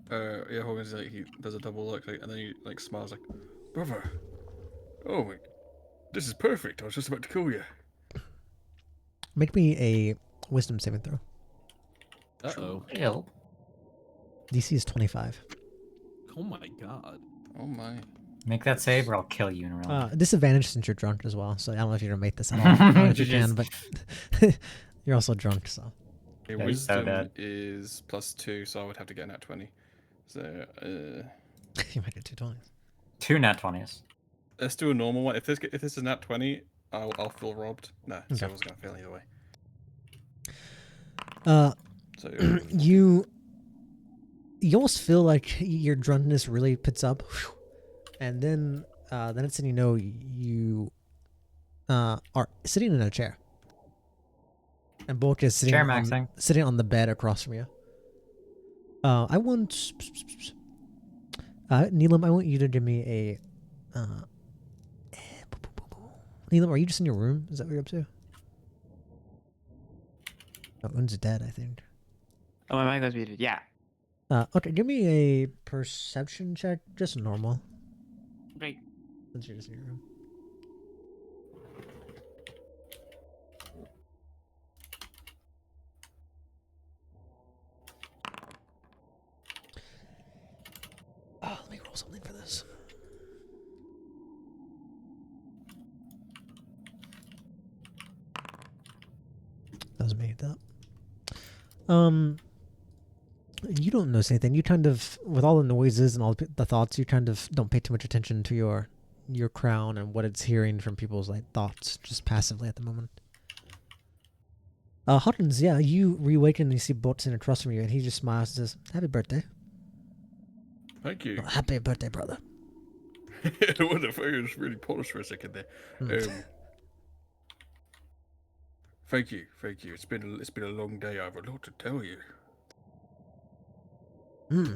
Yeah, Hawkins like he does a double look, and then he like smiles like, "Brother, oh, this is perfect. I was just about to kill you." Make me a wisdom saving throw. Uh-oh. Ew. DC is 25. Oh my god. Oh my. Make that save or I'll kill you in real life. Disadvantage since you're drunk as well, so I don't know if you're gonna make this at all. I don't know if you can, but you're also drunk, so. Okay, Yeah, he's so wisdom dead. is +2, so I would have to get nat 20. So You might get 2 20s. 2 nat 20s. let's do a normal one. If this is nat 20, I'll feel robbed. No, so Okay. I was gonna fail either way. So You almost feel like your drunkenness really picks up, and then next thing you know, you are sitting in a chair. And Bolt is Chair maxing. sitting on the bed across from you. I want Neelam, I want you to give me a Neelam, are you just in your room? Is that what you're up to? Oh, Un's dead, I think. Oh, my mic was muted. Yeah. Okay, give me a perception check, just normal. Great. Since you're just in your room. Oh, let me roll something for this. That was me. That. You don't notice anything. You kind of, with all the noises and all the thoughts, you kind of don't pay too much attention to your crown and what it's hearing from people's like thoughts, just passively at the moment. Hawkins, yeah, you reawaken and you see Bolt sitting across from you, and he just smiles and says, "Happy birthday." Thank you. Oh, happy birthday, brother. What the fuck? It was really polished for a second there. Thank you. It's been a long day. I have a lot to tell you.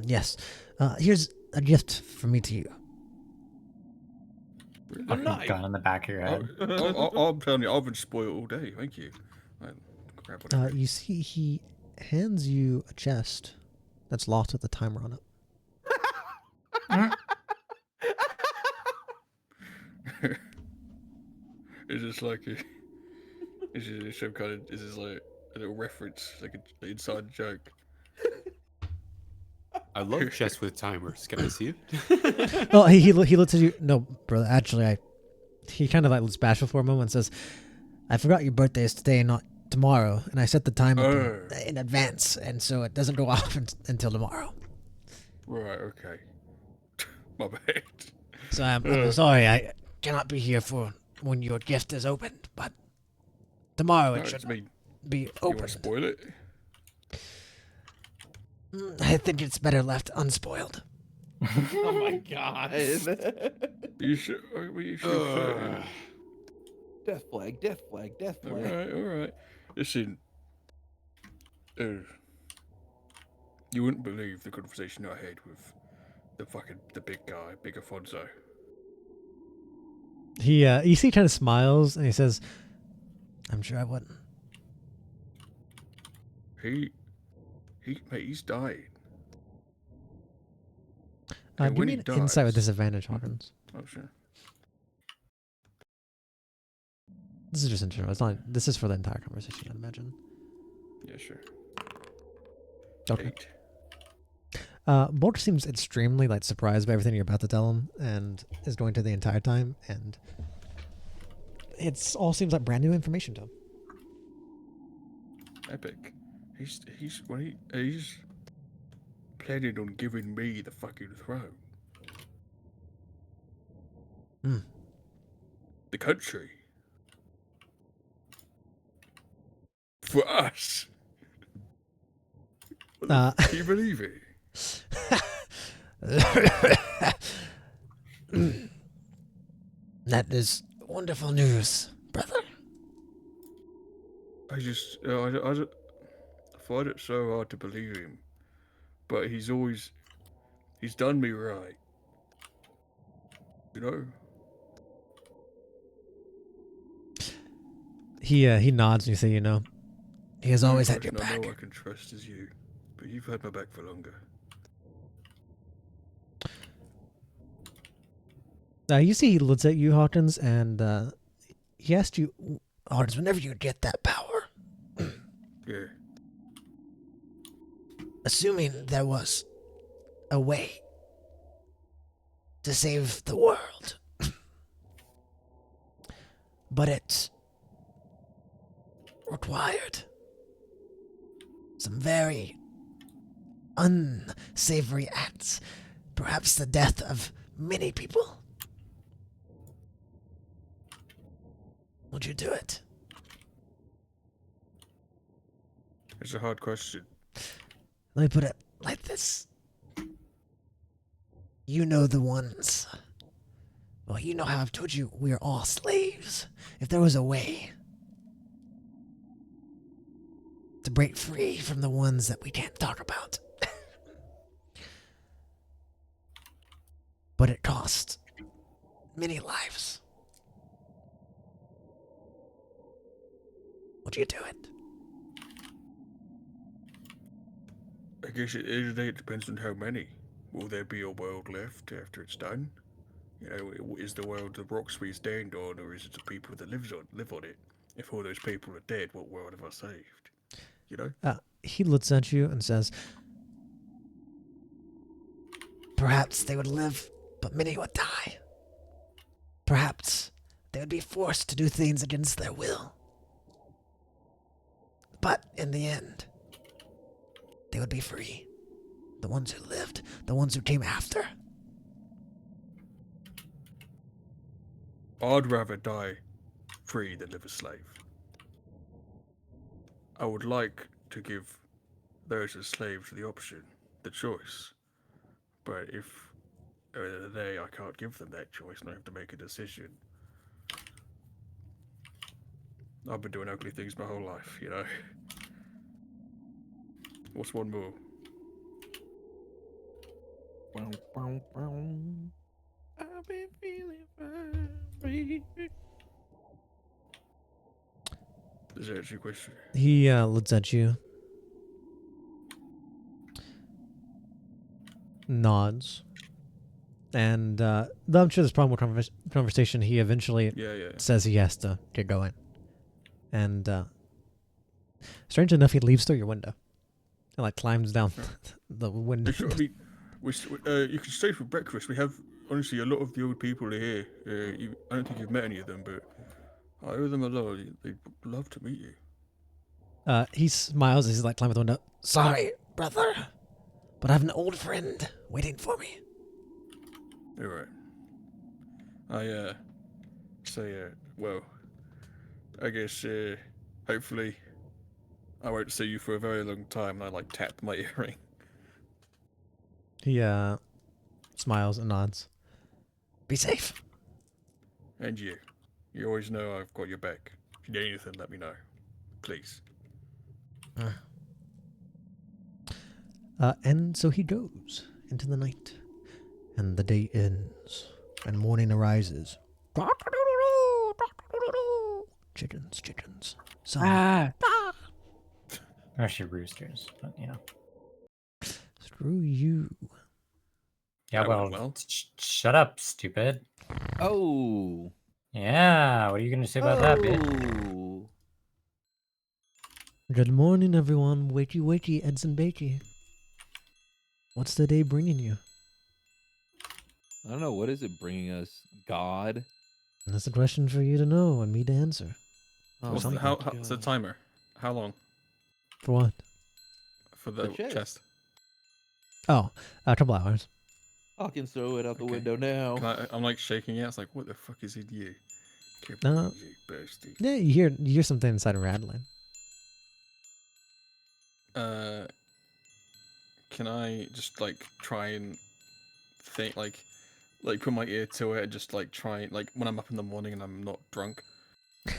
Yes. Here's a gift from me to you. Really? Gun in the back of your head. I'm telling you, I've been spoiled all day. Thank you. Grab whatever. You see, he hands you a chest that's locked with a timer on it. It's just like it's just some kind of. Is this like a little reference, like an inside joke? I love chests with timers. Can I see it? Oh, he looks at you. No, brother. Actually, he kind of like looks bashful for a moment and says, "I forgot your birthday is today, not tomorrow, and I set the time up in advance, and so it doesn't go off until tomorrow." Right. Okay. My bad. So I'm sorry, I cannot be here for when your gift is opened, but tomorrow it should be You opened. want to spoil it? I think it's better left unspoiled. Oh my god. You should. You should. Death flag, death flag, death flag. All right. Listen. You wouldn't believe the conversation I had with the big guy, Big Afonso. He you see, kind of smiles and he says, "I'm sure I wouldn't." Mate, he's dying. Give me an insight with disadvantage, Hawkins. Oh sure. This is just internal. It's not. This is for the entire conversation, I'd imagine. Yeah, sure. Okay. 8. Bolt seems extremely like surprised by everything you're about to tell him, and is going to the entire time, and it's all seems like brand new information to him. Epic. He's planning on giving me the fucking throne. The country. For us. Can you believe it? That is wonderful news, brother. I find it so hard to believe him, but he's done me right. You know. He nods and you say, he has always had your I back. know I can trust is you, but you've had my back for longer. You see, he looks at you, Hawkins, and he asked you, Hawkins, whenever you get that power, Yeah. assuming there was a way to save the world, but it required some very unsavory acts, perhaps the death of many people. Would you do it? It's a hard question. Let me put it like this. You know the ones Well, you know how I've told you we're all slaves. If there was a way to break free from the ones that we can't talk about. But it costs many lives. Would you do it? I guess at the end of the day, it depends on how many. Will there be a world left after it's done? You know, is the world the rocks we stand on, or is it the people that live on it? If all those people are dead, what world have I saved? You know? He looks at you and says, Perhaps they would live, but many would die. Perhaps they would be forced to do things against their will. But in the end, they would be free. The ones who lived, the ones who came after. I'd rather die free than live a slave. I would like to give those as slaves the option, the choice. But if at the end of the day I can't give them that choice and I have to make a decision, I've been doing ugly things my whole life, you know. What's one more? I've been feeling fine. Is that your question? he looks at you, nods, and though I'm sure there's probably more conversation, he eventually Yeah. says he has to get going. And strangely enough, he leaves through your window and like climbs down the window. I mean, you can stay for breakfast. We have, honestly, a lot of the old people are here. I don't think you've met any of them, but I owe them a lot. They'd love to meet you. He smiles as he's like climbing the window. Sorry, brother, but I have an old friend waiting for me. All right. I say, well, I guess hopefully I won't see you for a very long time. And I like tap my earring. He smiles and nods. Be safe. And you. You always know I've got your back. If you need anything, let me know. Please. And so he goes into the night, and the day ends, and morning arises. Chickens, chickens. Some Actually, roosters, but you know. screw you. Yeah, That went well, well. shut up, stupid. Oh. Yeah, what are you gonna say about that, bitch? Oh. Good morning, everyone. Wakey, wakey, Eds and Bakey. What's the day bringing you? I don't know. What is it bringing us? God? And that's a question for you to know and me to answer. Oh What's my the, what's the God. timer? How long For what? for the chest. chest? Oh, a couple hours. I can throw it out the Okay. window now. I'm like shaking it. It's like, what the fuck is in you? Can't No. believe you, Bursty. Yeah, you hear something inside rattling. Can I just like try and think like put my ear to it and just like try like when I'm up in the morning and I'm not drunk. It's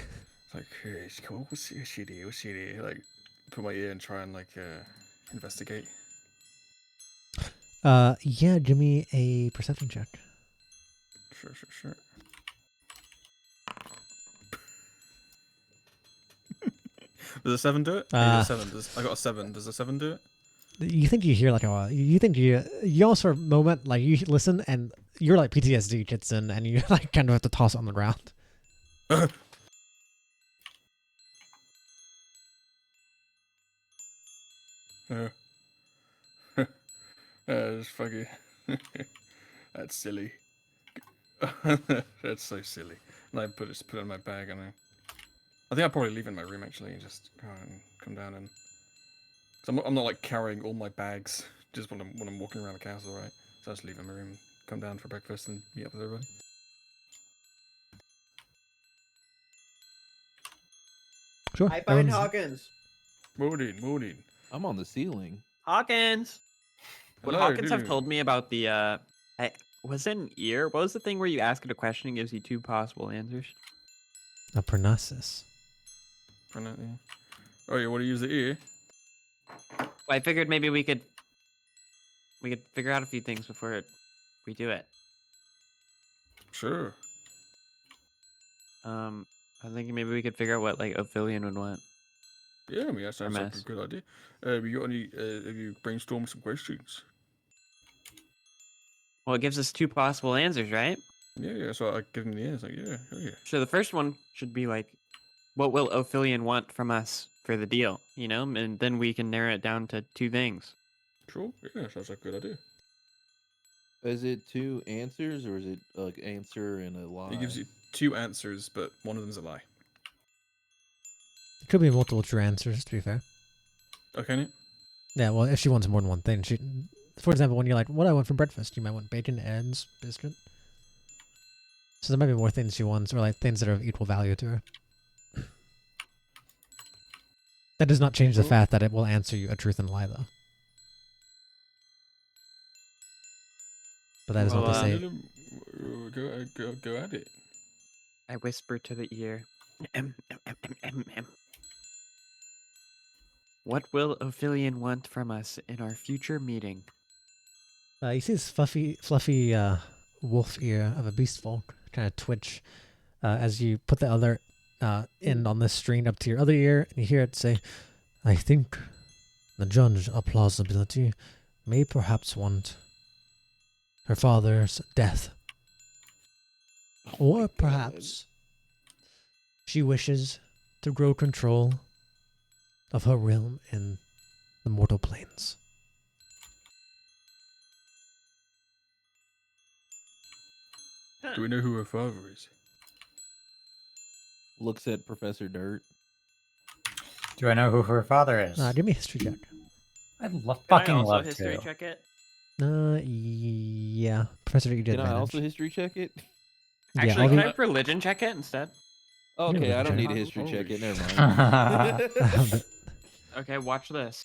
like, hey, come on, what's shit here? What's shit here? Like, put my ear and try and like investigate. Yeah, give me a perception check. Sure. Does a 7 do it? I got a 7. Does a 7 do it? You think you hear like you also moment like you listen and you're like PTSD gets in and you like kind of have to toss it on the ground. That's fucking. That's silly. That's so silly. And I put it in my bag and I think I'll probably leave it in my room actually and just go and come down and. Cause I'm not like carrying all my bags just when I'm walking around the castle, right? So I just leave it in my room, come down for breakfast and meet up with everybody. Sure. I find everyone's- Hawkins. Morning. I'm on the ceiling. Hawkins. Would Hello, Hawkins have dude. told me about the Was it an ear? What was the thing where you ask it a question and gives you 2 possible answers? A pronosis. Yeah. Oh, you want to use the ear? Well, I figured maybe we could figure out a few things before we do it. Sure. I was thinking maybe we could figure out what like Ophidian would want. Yeah, I mean that sounds like a mess. good idea. You got any? Have you brainstormed some questions? Well, it gives us 2 possible answers, right? Yeah. So I give him the answer. Yeah, oh yeah. So the first one should be like, what will Ophidian want from us for the deal? You know, and then we can narrow it down to 2 things. Sure. Yeah, sounds like a good idea. Is it 2 answers or is it like answer and a lie? He gives you 2 answers, but one of them's a lie. It could be multiple true answers, to be fair. Okay, Nick? Yeah, well, if she wants more than one thing, for example, when you're like, what do I want for breakfast? You might want bacon, eggs, biscuit. So there might be more things she wants, or like things that are of equal value to her. That does not change the fact that it will answer you a truth and a lie, though. But that is not to say. Go at it. I whisper to the ear. What will Ophidian want from us in our future meeting? You see this fluffy wolf ear of a beast folk kind of twitch as you put the other end on this string up to your other ear, and you hear it say, I think the judge of plausibility may perhaps want her father's death. Or perhaps she wishes to grow control of her realm in the mortal planes. Do we know who her father is? Looks at Professor Dirt. Do I know who her father is? Give me a history check. I'd Can fucking I also love history to. check it? Yeah. Professor, you did Can I manage. also history check it? Actually, I'll can give- I religion check it instead? Okay, I don't need a check. history check it. Never mind. Okay, watch this.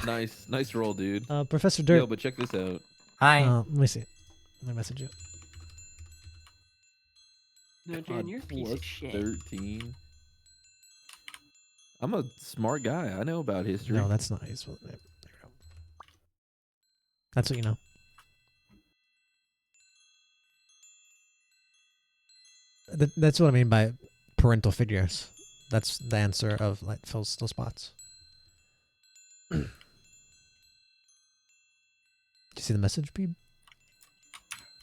Nice roll, dude. Professor Dirt. Yo, but check this out. Hi. Let me see. Let me message you. No, God, Jan, you're a piece of shit. 13. I'm a smart guy. I know about history. No, that's not useful. There we go. That's what you know. That's what I mean by parental figures. That's the answer of like those spots. Do you see the message, Peeb?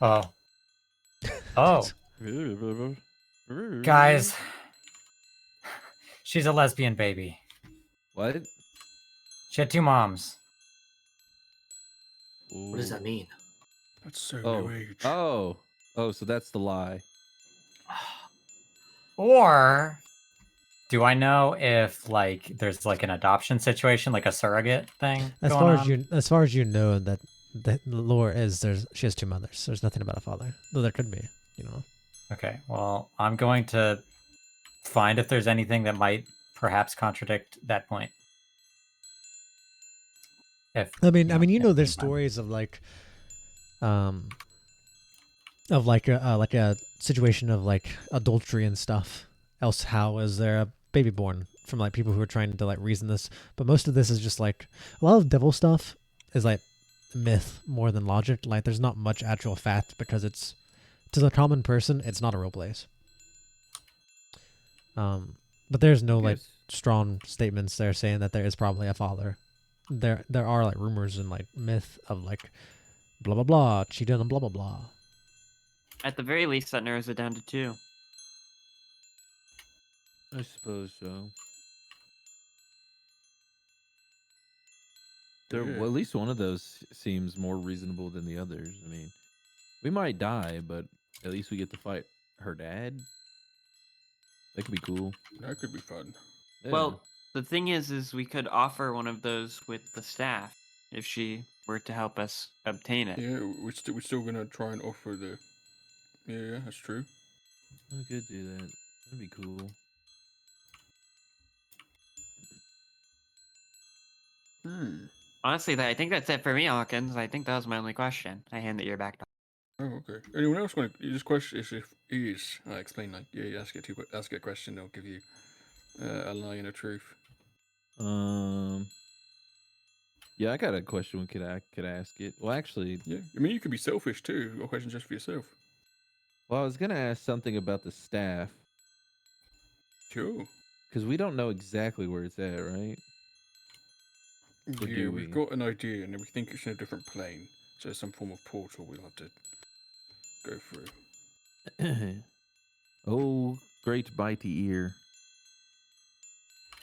Oh. Oh. Guys. She's a lesbian baby. What? She had 2 moms. What does that mean? That's so Oh. new age. Oh. Oh, so that's the lie. Or do I know if like there's like an adoption situation, like a surrogate thing? As far as you know, that the lore is she has 2 mothers. There's nothing about a father, though there could be. You know. Okay, well, I'm going to find if there's anything that might perhaps contradict that point. If I mean, there's stories of like, a situation of like adultery and stuff. Else, how is there a baby born from like people who are trying to like reason this? But most of this is just like a lot of devil stuff is like myth more than logic. Like, there's not much actual fact because it's to the common person, it's not a real place. But there's no like strong statements there saying that there is probably a father. There are like rumors and like myth of like blah blah blah cheated on blah blah blah. At the very least, that narrows it down to 2. I suppose so. Well, at least one of those seems more reasonable than the others. I mean, we might die, but at least we get to fight her dad. That could be cool. That could be fun. Yeah. Well, the thing is we could offer one of those with the staff if she were to help us obtain it. Yeah, we're still gonna try and offer the. Yeah, that's true. I could do that. That'd be cool. Honestly, I think that's it for me, Hawkins. I think that was my only question. I hand it your back. Oh, okay. Anyone else want to? This question is explain like you ask a question, they'll give you a lie and a truth. Yeah, I got a question. We could ask it. Well, actually, Yeah, I mean you could be selfish too. Your question just for yourself. well, I was gonna ask something about the staff Sure. because we don't know exactly where it's at, right? Or Yeah, do we've we? got an idea, and we think it's in a different plane. So some form of portal we'll have to go through. Oh, great bitey ear.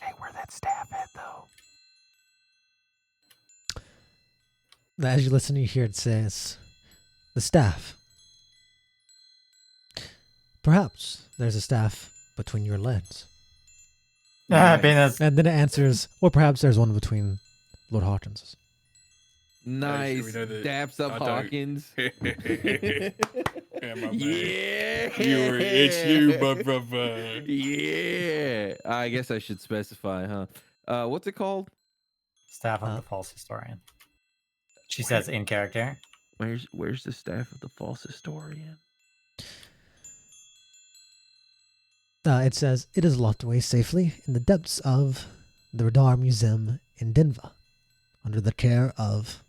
Hey, where that staff at though? As you listen, you hear it says, "The staff. Perhaps there's a staff between your legs." Penis. And then it answers, "Or perhaps there's one between Lord Hawkins's." Nice. we know that Daps up I don't- Hawkins. Yeah, my man. Yeah. It's you, my brother. Yeah. I guess I should specify, huh? What's it called? Staff of the false historian. She says in character. Where's the staff of the false historian? It says, "It is locked away safely in the depths of the Rihdar Museum in Denver, under the care of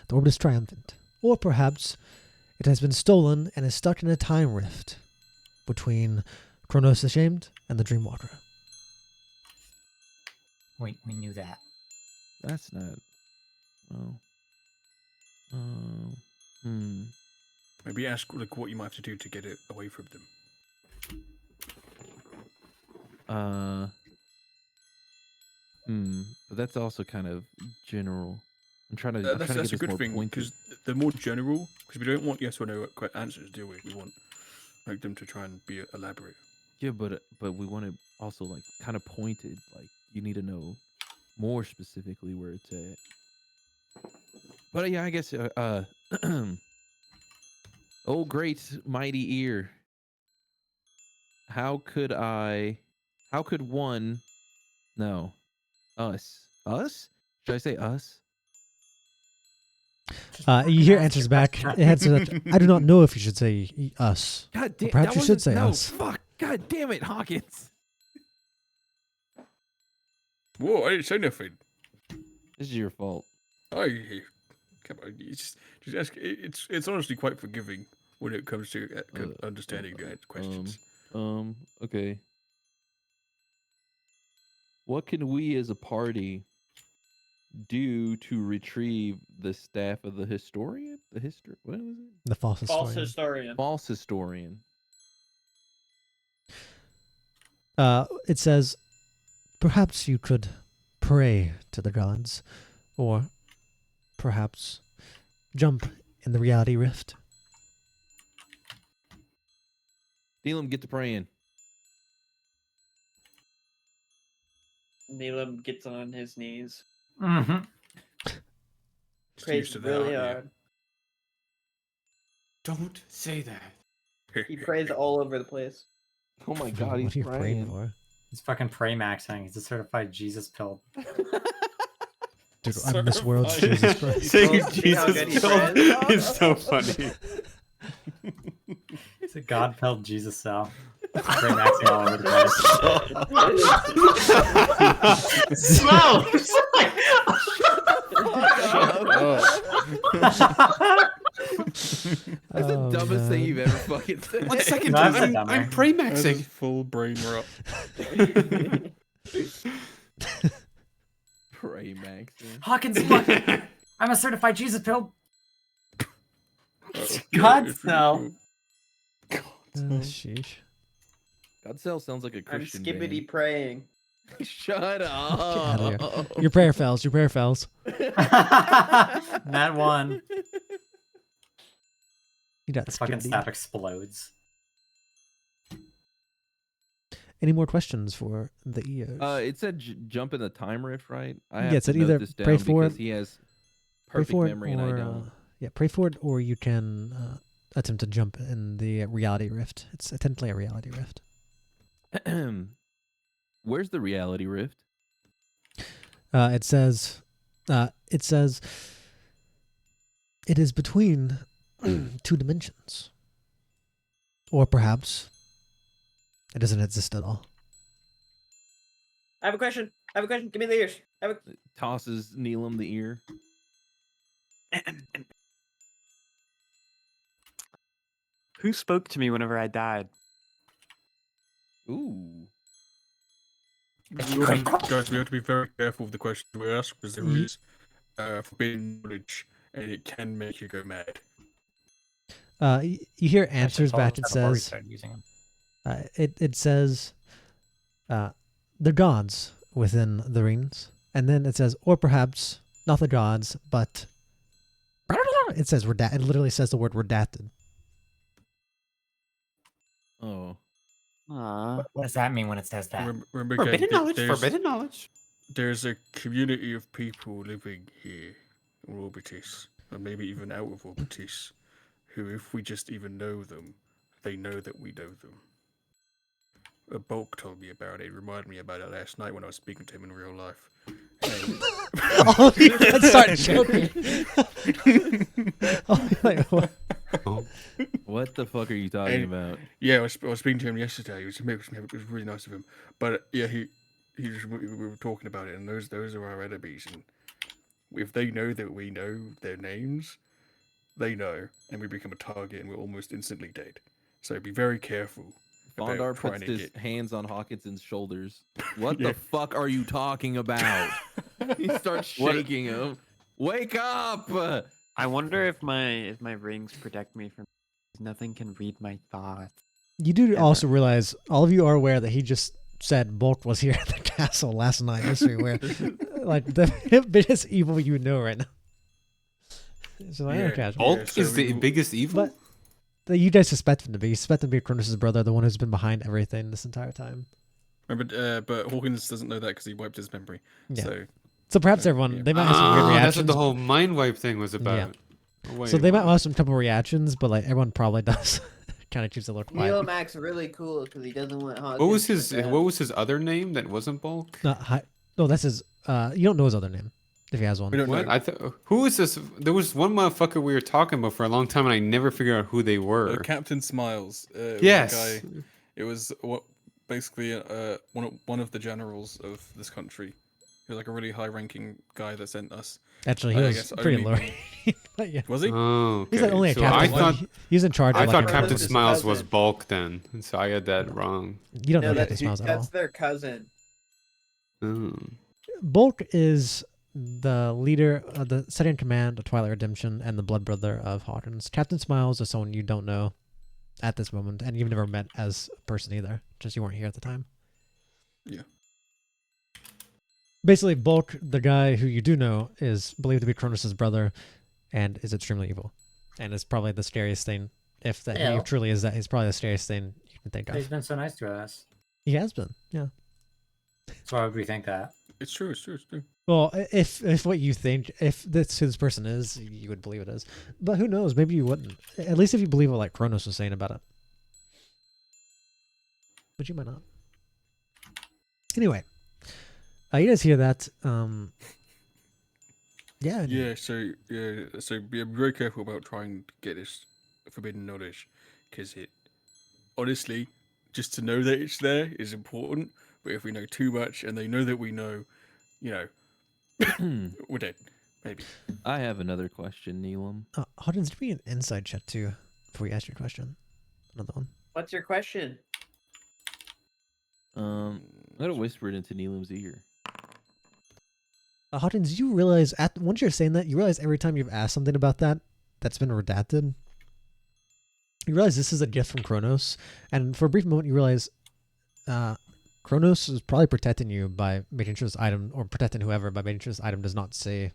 the Orbis Triumphant. Or perhaps it has been stolen and is stuck in a time rift between Kronos the Shamed and the Dreamwalker." We knew that. That's not. Oh. Maybe ask like what you might have to do to get it away from them. But that's also kind of general. I'm trying to. That's a good thing because they're more general. Because we don't want yes or no answers, do we? We want like them to try and be elaborate. Yeah, but we want to also like kind of pointed. Like you need to know more specifically where it's at. But yeah, I guess. Oh, great mighty ear. How could one? No, us. Us? Should I say us? You hear answers back. It answers that, "I do not know if you should say us. God damn! Perhaps you should say no, us." Fuck! God damn it, Hawkins! Whoa! I didn't say nothing. This is your fault. Come on, you just ask. It's honestly quite forgiving when it comes to understanding the questions. Okay. What can we as a party do to retrieve the staff of the historian? What was it? The false historian. False historian. False historian. It says, "Perhaps you could pray to the gods, or perhaps jump in the reality rift." Neelam, get to praying. Neelam gets on his knees. Mm-hmm. Prays really hard. Don't say that. He prays all over the place. Oh my god, What he's are you praying praying. for? He's fucking pray maxing. He's a certified Jesus pill. Dude, I'm this world's Jesus Christ. Saying See how good he Jesus pill prays? is so funny. It's a God pilled Jesus cell. Pray maxing all over the place. Slow. That's the dumbest thing you've ever fucking said. 1 second, No, that's dude. not I'm dumber. pray That's maxing. full brain rot. Pray maxing. Hawkins, look. I'm a certified Jesus pill. Oh, God, it's no. cool. Sheesh. Godsell sounds like a I'm Christian skibbity band. praying. Shut outta up. Your prayer fails. Your prayer fails. That one. You got The fucking skippity. staff explodes. Any more questions for the EOs? It said jump in the time rift, right? I Yeah, have it said to note either this pray down for because it- he has pray perfect for it, memory and I or don't. pray for it, or you can attempt to jump in the reality rift. It's technically a reality rift. Where's the reality rift? It says it is between two dimensions. Or perhaps it doesn't exist at all. I have a question. Give me the ears. Tosses Neelam the ear. Who spoke to me whenever I died? Ooh. Guys, we have to be very careful with the questions we ask because there is forbidden knowledge and it can make you go mad. You hear answers back. It Before we says, started using them. it says, the gods within the rings, and then it says, or perhaps not the gods, but it says it literally says the word redacted. Oh. What does that mean when it says that? Remember, Forbidden knowledge. there's- Forbidden knowledge. There's a community of people living here, in Orbitis, and maybe even out of Orbitis, who, if we just even know them, they know that we know them. A Bulk told me about it. It reminded me about it last night when I was speaking to him in real life. And- Oh, you start joking. Oh, like, what? What the fuck are you talking And- about? Yeah, I was speaking to him yesterday. It was really nice of him. But yeah, we were talking about it, and those are our enemies. And if they know that we know their names, they know, and we become a target, and we're almost instantly dead. So be very careful. Fondar about puts trying to his get- hands on Hawkinson's shoulders. What Yeah. the fuck are you talking about? He starts shaking him. Wake up! I wonder if my rings protect me from. Nothing can read my thoughts. You do Ever. also realize, all of you are aware that he just said Bulk was here at the castle last night. Just so you're aware. Like, the biggest evil you know right now. So I Yeah. okay. Bulk so is the we will- biggest evil. But you guys suspect him to be. You suspect him to be Cronus' brother, the one who's been behind everything this entire time. Remember, but Hawkins doesn't know that because he wiped his memory. Yeah. So So perhaps Yeah. everyone, they might have some weird reactions. That's what the whole mind wipe thing was about. Wait, so they might what? have some couple reactions, but like everyone probably does kind of choose to look quiet. Neil Mac's really cool because he doesn't want Hawkins. What was to his grab- What was his other name that wasn't Bulk? No, that's his. You don't know his other name if he has one. we don't What? know. Who is this? There was one motherfucker we were talking about for a long time, and I never figured out who they were. Captain Smiles. Was Yes. a guy, it was basically one of the generals of this country. He was like a really high-ranking guy that sent us. Actually, he I was guess pretty low. only- But yeah. Was he? Oh, He's like okay. only a So captain. I like, thought he's in charge. I of thought like, Captain his Smiles was cousin. Bulk then, so I had that wrong. You don't No, know Captain that's, Smiles at all. that's their cousin. Oh. Bulk is the leader of the second command of Twilight Redemption and the blood brother of Hawkins. Captain Smiles is someone you don't know at this moment, and you've never met as a person either. Just you weren't here at the time. Yeah. Basically, Bulk, the guy who you do know, is believed to be Cronus' brother, and is extremely evil, and is probably the scariest thing. If that he Ew. truly is that, he's probably the scariest thing you can think He's of. been so nice to us. He has been, yeah. So why would we think that? It's true. It's true. It's true. Well, if what you think, if that's who this person is, you would believe it is. But who knows? Maybe you wouldn't. At least if you believe what like Kronos was saying about it. But you might not. Anyway, you guys hear that? Yeah. Yeah. So be very careful about trying to get this forbidden knowledge, because it honestly, just to know that it's there is important. But if we know too much and they know that we know, we're dead. Maybe. I have another question, Neelam. Hawkins, do we an inside check too before we ask your question? Another one. What's your question? I'm gonna whisper it into Neelam's ear. Hawkins, you realize once you're saying that, you realize every time you've asked something about that's been redacted. You realize this is a gift from Kronos, and for a brief moment you realize Kronos is probably protecting you by making sure this item, or protecting whoever by making sure this item does not say.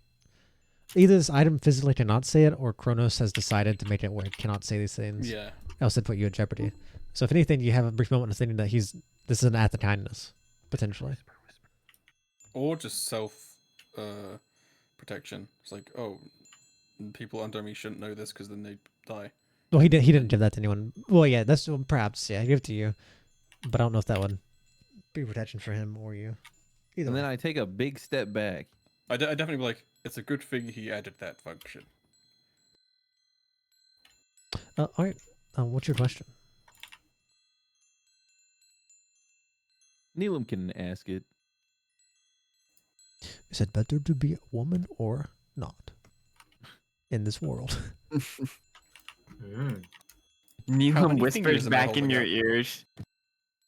Either this item physically cannot say it, or Kronos has decided to make it where it cannot say these things. Yeah. Else it'd put you at jeopardy. So if anything, you have a brief moment of thinking that this is an act of kindness, potentially. Or just self protection. It's like, oh, people under me shouldn't know this because then they die. Well, he didn't give that to anyone. Well, yeah, that's perhaps, yeah, I give it to you, but I don't know if that would be protection for him or you. Either And then way. I take a big step back. I definitely be like, it's a good thing he added that function. All right. What's your question? Neelam can ask it. Is it better to be a woman or not in this world? Mm. Neelam many fingers whispers am I back in holding your up? ears.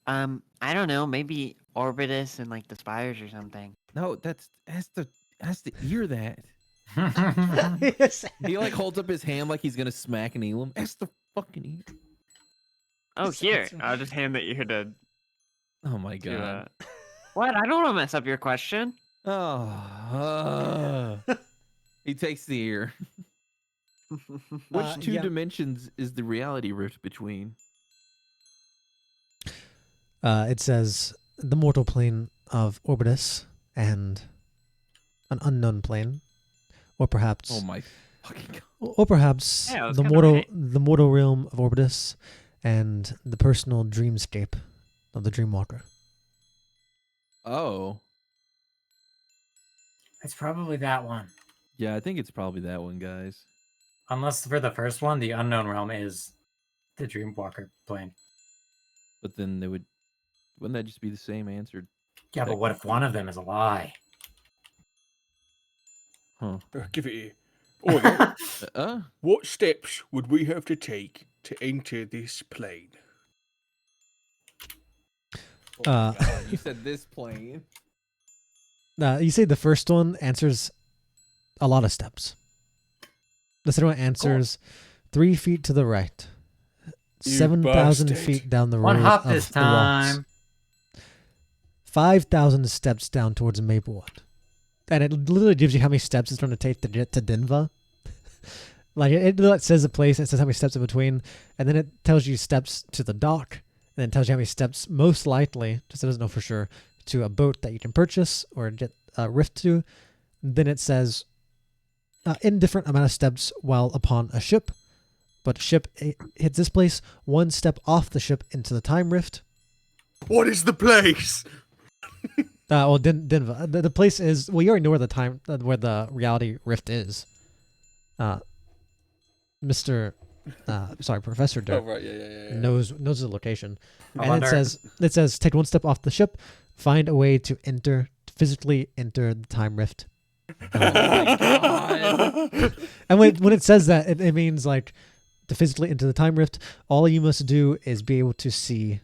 I don't know. Maybe Orbitus and like the spires or something. No, has to hear that. Yes. He like holds up his hand like he's gonna smack Neelam. That's the fucking ear. Oh, here. I'll just hand the ear to. Oh my god. What? I don't want to mess up your question. Oh. He takes the ear. Which two yeah. dimensions is the reality rift between? It says the mortal plane of Orbitus and an unknown plane, or perhaps, Oh my fucking god. or perhaps Yeah, I was the kinda mortal, right. the mortal realm of Orbitus, and the personal dreamscape of the Dreamwalker. Oh. It's probably that one. Yeah, I think it's probably that one, guys. Unless for the first one, the unknown realm is the Dreamwalker plane. But then wouldn't that just be the same answer? Yeah, but what if one of them is a lie? Huh. Give it here. Oh, yeah. Uh, What steps would we have to take to enter this plane? you said this plane. You say the first one answers a lot of steps. The second one answers 3 feet to the right, You 7,000 bastard. feet down the road. One hop of this the walks. time. 5,000 steps down towards Maplewood. And it literally gives you how many steps it's going to take to get to Denver. Like, it says the place, it says how many steps in between, and then it tells you steps to the dock, and then it tells you how many steps, most likely, just it doesn't know for sure, to a boat that you can purchase or get a rift to. Then it says indifferent amount of steps while upon a ship, but ship hits this place, 1 step off the ship into the time rift. What is the place? Well, Denver. The place is, well, you already know where where the reality rift is. Professor Oh, Dirk right, yeah. knows the location, I and wonder- it says take 1 step off the ship, find a way to physically enter the time rift. Oh my god. And when it says that, it means like to physically enter the time rift, all you must do is be able to see.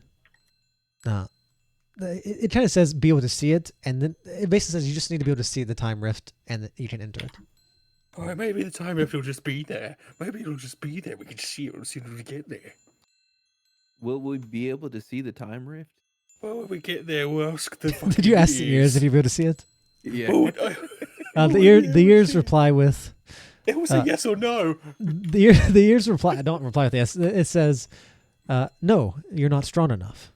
It kind of says be able to see it, and then it basically says you just need to be able to see the time rift, and that you can enter it. Alright, maybe the time rift will just be there. Maybe it'll just be there. We can see it as soon as we get there. Will we be able to see the time rift? Well, when we get there, we'll ask the fucking Did you ask the ears if you'd be able to see it? Yeah. Oh, The ears reply with It was a yes or no. the ears reply. Don't reply with yes. It says, "No, you're not strong enough."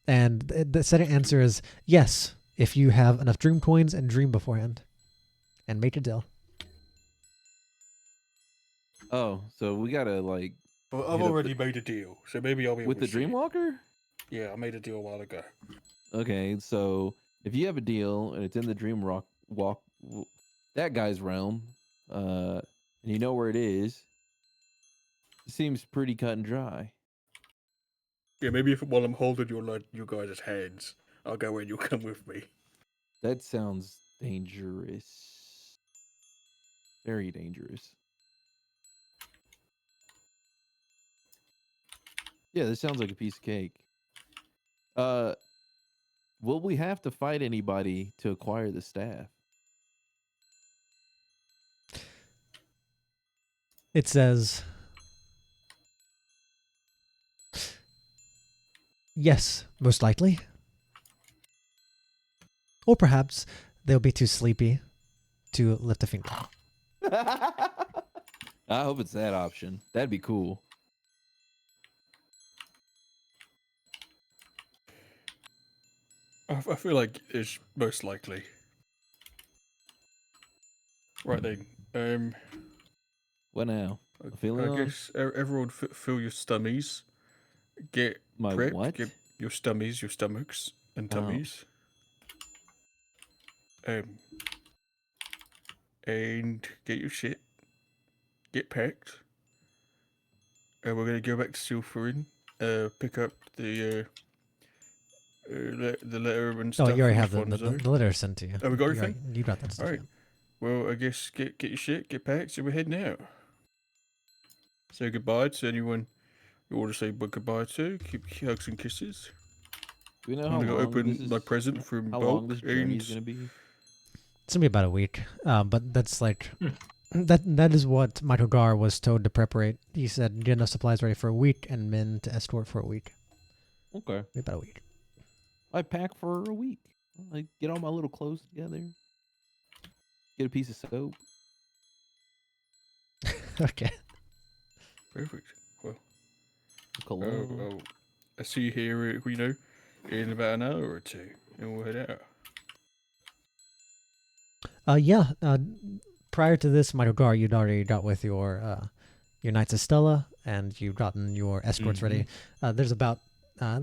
And the second answer is yes, if you have enough dream coins and dream beforehand, and make a deal. Oh, so we gotta like Well, I've hit up already made a deal, so maybe I'll be able with to the see it. Dreamwalker? Yeah, I made a deal a while ago. Okay, so if you have a deal and it's in the that guy's realm, and you know where it is, it seems pretty cut and dry. Yeah, maybe while I'm holding your guys' hands, I'll go and you'll come with me. That sounds dangerous. Very dangerous. Yeah, this sounds like a piece of cake. Will we have to fight anybody to acquire the staff? It says, yes, most likely. Or perhaps they'll be too sleepy to lift a finger. I hope it's that option. That'd be cool. I feel like it's most likely. Right then. What now? I Aphelion? guess everyone fill your stummies. Get My prepped. what? Get your stummies, your stomachs, and Oh. tummies. And get your shit. Get packed. we're gonna go back to Silverin, pick up the letter and Oh, stuff. you already from have the Fonzo. letter sent to you. Oh, we got You everything? You got that stuff. Alright. Well, I guess get your shit, get packed, so we're heading out. Say goodbye to anyone you want to say goodbye to. Keep hugs and kisses. Do we know I'm how gonna go long open this is? my present from How Bulk long this journey is and gonna be? It's gonna be about a week. But that's like that is what Michael Gar was told to preparate. He said get enough supplies ready for a week and men to escort for a week. Okay. Maybe about a week. I pack for a week. I get all my little clothes together. Get a piece of soap. Okay. perfect. Well, Cologne. I see you here, in about an hour or two, and we'll head out. Yeah. Prior to this, Michael Gar, you'd already got with your Knights of Stella, and you've gotten your escorts ready. There's about I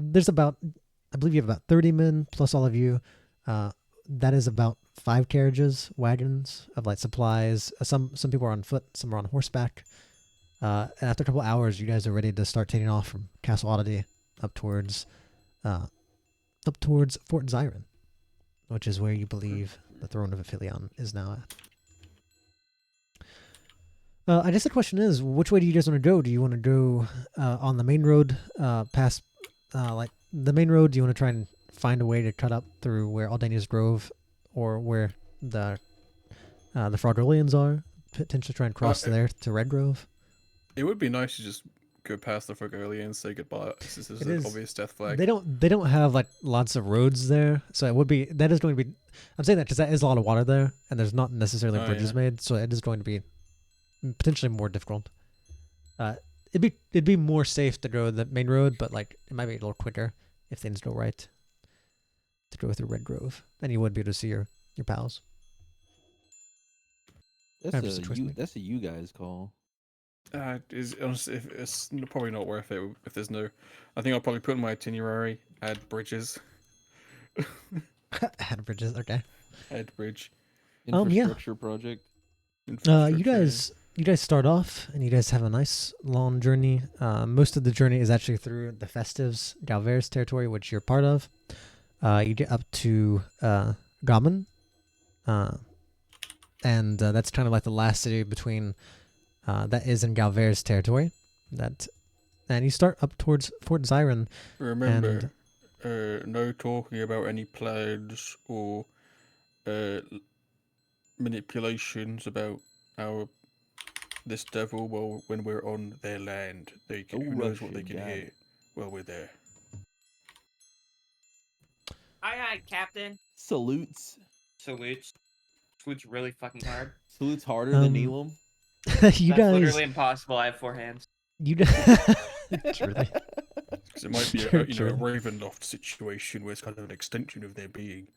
believe you have about 30 men plus all of you. That is about 5 carriages, wagons of like supplies. Some people are on foot, some are on horseback. And after a couple hours, you guys are ready to start taking off from Castle Oddity up towards Fort Zyron, which is where you believe the throne of Aphelion is now at. I guess the question is, which way do you guys want to go? Do you want to go on the main road past like the main road? Do you want to try and find a way to cut up through where Aldania's Grove or where the Frogolians are? Potentially try and cross there to Red Grove? It would be nice to just go past the Frogolians and say goodbye. This is an obvious death flag. They don't have like lots of roads there, so that is going to be. I'm saying that because that is a lot of water there, and there's not necessarily bridges made, so it is going to be potentially more difficult. It'd be more safe to go the main road, but like it might be a little quicker if things go right to go through Red Grove, and you would be able to see your pals. That's a you guys call. It's probably not worth it if there's no. I think I'll probably put in my itinerary, add bridges. Add bridges, okay. Add bridge. Infrastructure project. You guys start off and you guys have a nice long journey. Most of the journey is actually through the Festives Galvers territory, which you're part of. You get up to Gammon, and that's kind of like the last city between that is in Galvers territory. And you start up towards Fort Zyron. Remember, no talking about any plans or manipulations about this devil when we're on their land. Who knows what they can hear while we're there. Aye, Captain. Salutes. Salutes really fucking hard. Salutes harder than Elam. That's literally impossible. I have 4 hands. Truly. Because it might be a Ravenloft situation where it's kind of an extension of their being.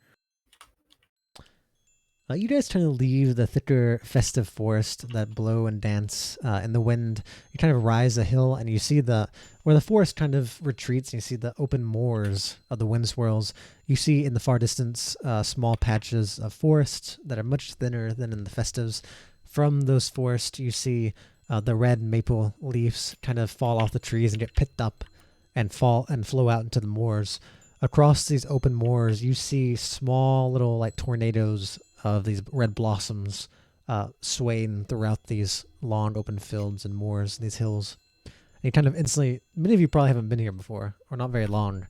You guys kind of leave the thicker festive forest that blow and dance in the wind. You kind of rise a hill and you see where the forest kind of retreats and you see the open moors of the wind swirls. You see in the far distance small patches of forest that are much thinner than in the festives. From those forests you see the red maple leaves kind of fall off the trees and get picked up and flow out into the moors. Across these open moors you see small little like tornadoes of these red blossoms swaying throughout these long open fields and moors, these hills. And you kind of instantly, many of you probably haven't been here before, or not very long,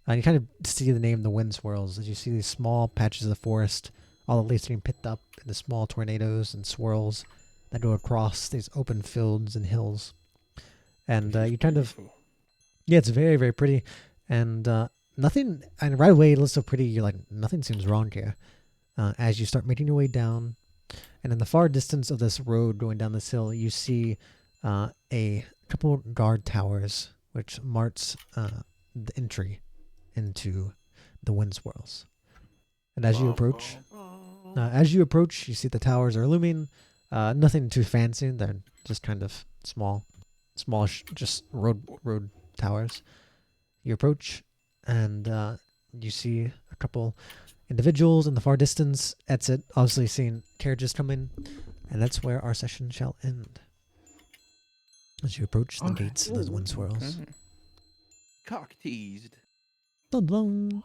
and you kind of see the name the wind swirls as you see these small patches of forest, all the leaves getting picked up into small tornadoes and swirls that go across these open fields and hills. And you kind of, yeah, it's very, very pretty. And nothing, and right away it looks so pretty, you're like, nothing seems wrong here. As you start making your way down, and in the far distance of this road going down this hill, you see a couple guard towers, which marks the entry into the wind swirls. And as you approach, you see the towers are looming. Nothing too fancy; they're just kind of smallish, just road towers. You approach, and you see a couple individuals in the far distance. That's it. Obviously seeing carriages coming, and that's where our session shall end. As you approach the Okay. gates of those wind swirls. Okay. Cock teased. Dun dun.